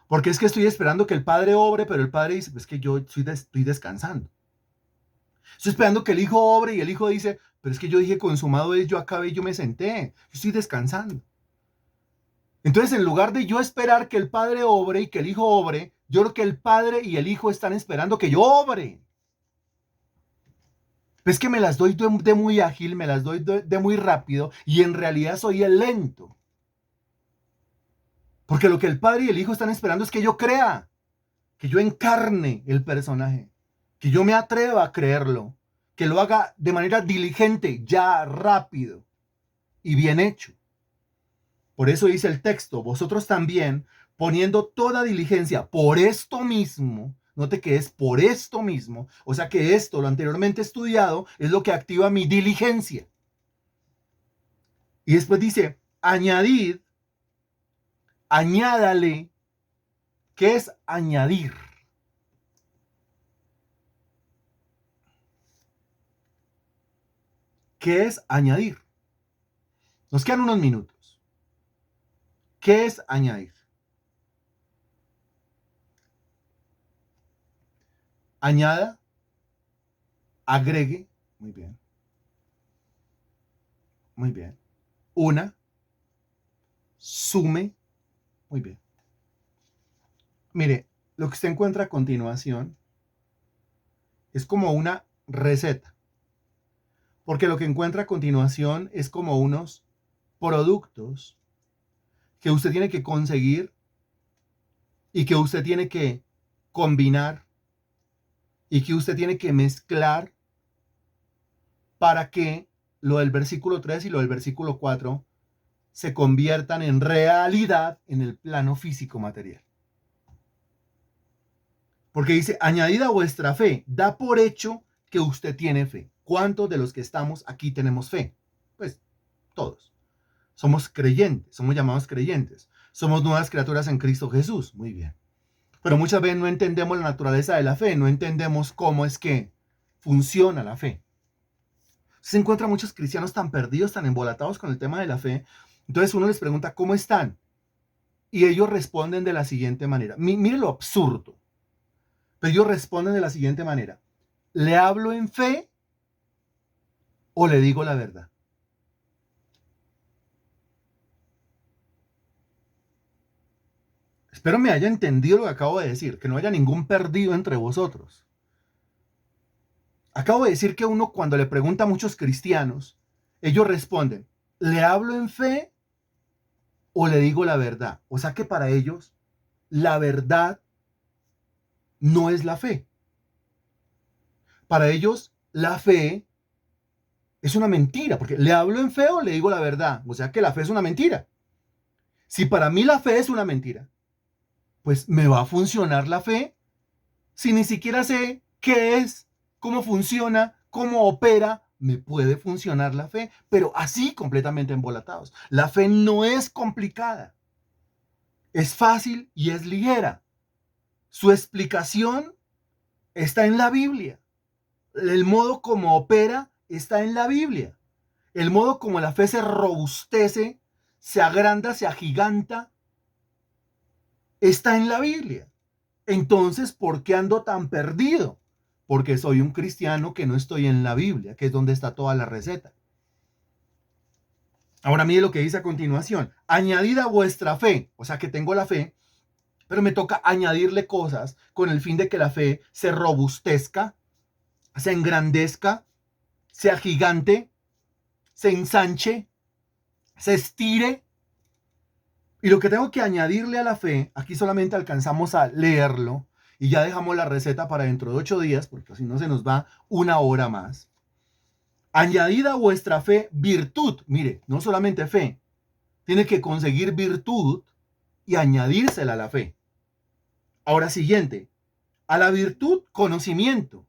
[SPEAKER 1] Porque es que estoy esperando que el Padre obre, pero el Padre dice, pues que yo estoy descansando. Estoy esperando que el Hijo obre y el Hijo dice, pero es que yo dije consumado es, yo acabé, yo me senté, yo estoy descansando. Entonces, en lugar de yo esperar que el Padre obre y que el Hijo obre, yo creo que el Padre y el Hijo están esperando que yo obre. Es que me las doy de muy ágil, me las doy de muy rápido y en realidad soy el lento. Porque lo que el Padre y el Hijo están esperando es que yo crea, que yo encarne el personaje, que yo me atreva a creerlo, que lo haga de manera diligente, ya rápido y bien hecho. Por eso dice el texto, vosotros también, poniendo toda diligencia por esto mismo, note que es por esto mismo, o sea que esto, lo anteriormente estudiado, es lo que activa mi diligencia. Y después dice, añadid, añádale, ¿qué es añadir? ¿Qué es añadir? Nos quedan unos minutos. ¿Qué es añadir? Añada, agregue, muy bien, muy bien. Una, sume, muy bien. Mire, lo que usted encuentra a continuación Es como una receta. Porque lo que encuentra a continuación es como unos productos que usted tiene que conseguir y que usted tiene que combinar y que usted tiene que mezclar para que lo del versículo 3 y lo del versículo 4 se conviertan en realidad en el plano físico material. Porque dice, añadid a vuestra fe, da por hecho que usted tiene fe. ¿Cuántos de los que estamos aquí tenemos fe? Pues todos. Somos creyentes, somos llamados creyentes. Somos nuevas criaturas en Cristo Jesús. Muy bien. Pero muchas veces no entendemos la naturaleza de la fe, no entendemos cómo es que funciona la fe. Se encuentran muchos cristianos tan perdidos, tan embolatados con el tema de la fe. Entonces uno les pregunta, ¿cómo están? Y ellos responden de la siguiente manera. Mire lo absurdo. Pero ellos responden de la siguiente manera. ¿Le hablo en fe o le digo la verdad? Espero me haya entendido lo que acabo de decir, que no haya ningún perdido entre vosotros. Acabo de decir que uno cuando le pregunta a muchos cristianos, ellos responden, ¿le hablo en fe o le digo la verdad? O sea que para ellos la verdad no es la fe. Para ellos la fe es una mentira, porque le hablo en fe o le digo la verdad. O sea que la fe es una mentira. Si para mí la fe es una mentira, pues me va a funcionar la fe si ni siquiera sé qué es, cómo funciona, cómo opera. Me puede funcionar la fe, pero así completamente embolatados. La fe no es complicada. Es fácil y es ligera. Su explicación está en la Biblia. El modo como opera está en la Biblia. El modo como la fe se robustece, se agranda, se agiganta, está en la Biblia. Entonces, ¿por qué ando tan perdido? Porque soy un cristiano que no estoy en la Biblia, que es donde está toda la receta. Ahora mire lo que dice a continuación. Añadid a vuestra fe, o sea que tengo la fe, pero me toca añadirle cosas con el fin de que la fe se robustezca, se engrandezca, se agigante, se ensanche, se estire. Y lo que tengo que añadirle a la fe, aquí solamente alcanzamos a leerlo y ya dejamos la receta para dentro de 8 días, porque si no se nos va una hora más. Añadid a vuestra fe virtud. Mire, no solamente fe, tiene que conseguir virtud y añadírsela a la fe. Ahora siguiente, a la virtud conocimiento.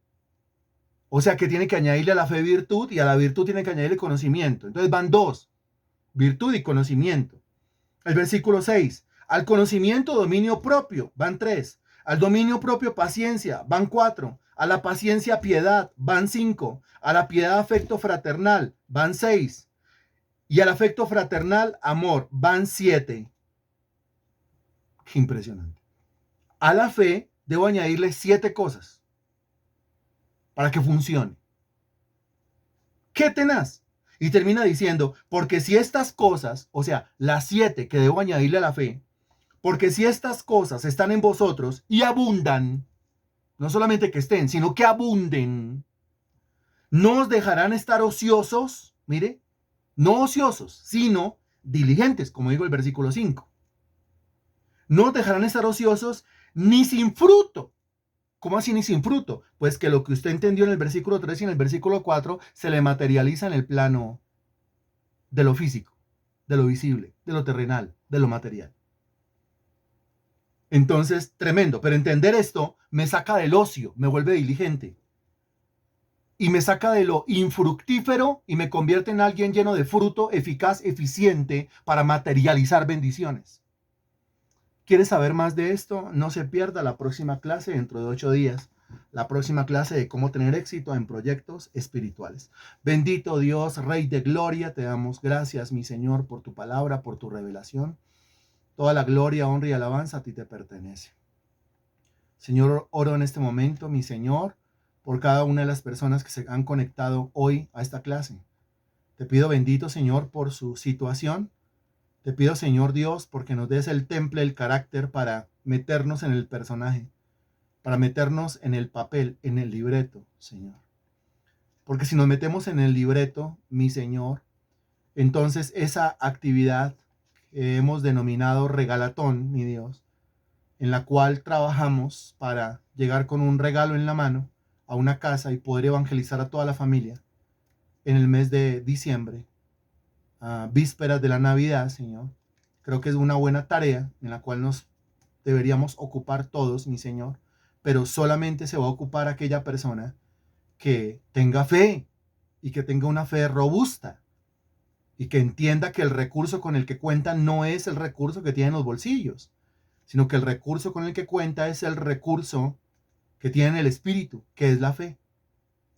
[SPEAKER 1] O sea que tiene que añadirle a la fe virtud y a la virtud tiene que añadirle conocimiento. Entonces van dos, virtud y conocimiento. El versículo 6, al conocimiento dominio propio, van 3. Al dominio propio paciencia, van 4. A la paciencia piedad, van 5. A la piedad afecto fraternal, van 6. Y al afecto fraternal amor, van 7. Qué impresionante. A la fe debo añadirle 7 cosas para que funcione. ¡Qué tenaz! Y termina diciendo, porque si estas cosas, o sea, las 7 que debo añadirle a la fe, porque si estas cosas están en vosotros y abundan, no solamente que estén, sino que abunden, no os dejarán estar ociosos, mire, no ociosos, sino diligentes, como digo el versículo 5. No os dejarán estar ociosos ni sin fruto. ¿Cómo así ni sin fruto? Pues que lo que usted entendió en el versículo 3 y en el versículo 4 se le materializa en el plano de lo físico, de lo visible, de lo terrenal, de lo material. Entonces, tremendo. Pero entender esto me saca del ocio, me vuelve diligente. Y me saca de lo infructífero y me convierte en alguien lleno de fruto, eficaz, eficiente para materializar bendiciones. ¿Quieres saber más de esto? No se pierda la próxima clase dentro de 8 días. La próxima clase de cómo tener éxito en proyectos espirituales. Bendito Dios, Rey de Gloria, te damos gracias, mi Señor, por tu palabra, por tu revelación. Toda la gloria, honra y alabanza a ti te pertenece. Señor, oro en este momento, mi Señor, por cada una de las personas que se han conectado hoy a esta clase. Te pido, bendito Señor, por su situación. Te pido, Señor Dios, porque nos des el temple, el carácter para meternos en el personaje, para meternos en el papel, en el libreto, Señor. Porque si nos metemos en el libreto, mi Señor, entonces esa actividad que hemos denominado regalatón, mi Dios, en la cual trabajamos para llegar con un regalo en la mano a una casa y poder evangelizar a toda la familia en el mes de diciembre, a vísperas de la Navidad, Señor. Creo que es una buena tarea en la cual nos deberíamos ocupar todos, mi Señor, pero solamente se va a ocupar aquella persona que tenga fe y que tenga una fe robusta y que entienda que el recurso con el que cuenta no es el recurso que tiene en los bolsillos, sino que el recurso con el que cuenta es el recurso que tiene el Espíritu, que es la fe.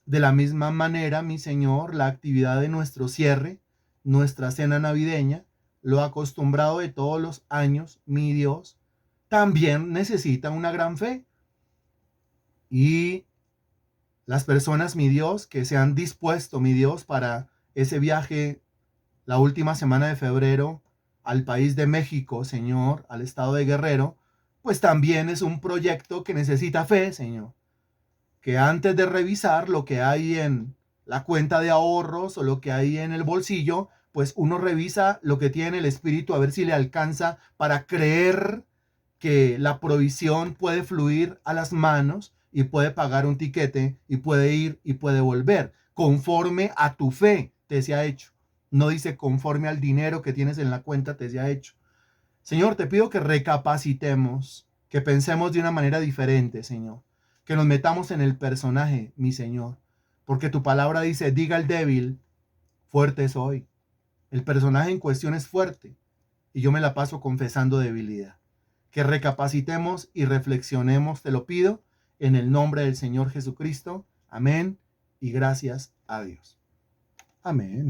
[SPEAKER 1] De la misma manera, mi Señor, la actividad de nuestro cierre, nuestra cena navideña, lo acostumbrado de todos los años, mi Dios, también necesita una gran fe. Y las personas, mi Dios, que se han dispuesto, mi Dios, para ese viaje la última semana de febrero al país de México, Señor, al estado de Guerrero, pues también es un proyecto que necesita fe, Señor. Que antes de revisar lo que hay en la cuenta de ahorros o lo que hay en el bolsillo, pues uno revisa lo que tiene el Espíritu a ver si le alcanza para creer que la provisión puede fluir a las manos y puede pagar un tiquete y puede ir y puede volver, conforme a tu fe te sea hecho. No dice conforme al dinero que tienes en la cuenta te sea hecho. Señor, te pido que recapacitemos, que pensemos de una manera diferente, Señor. Que nos metamos en el personaje, mi Señor. Porque tu palabra dice, diga el débil, fuerte soy. El personaje en cuestión es fuerte. Y yo me la paso confesando debilidad. Que recapacitemos y reflexionemos, te lo pido, en el nombre del Señor Jesucristo. Amén. Y gracias a Dios. Amén.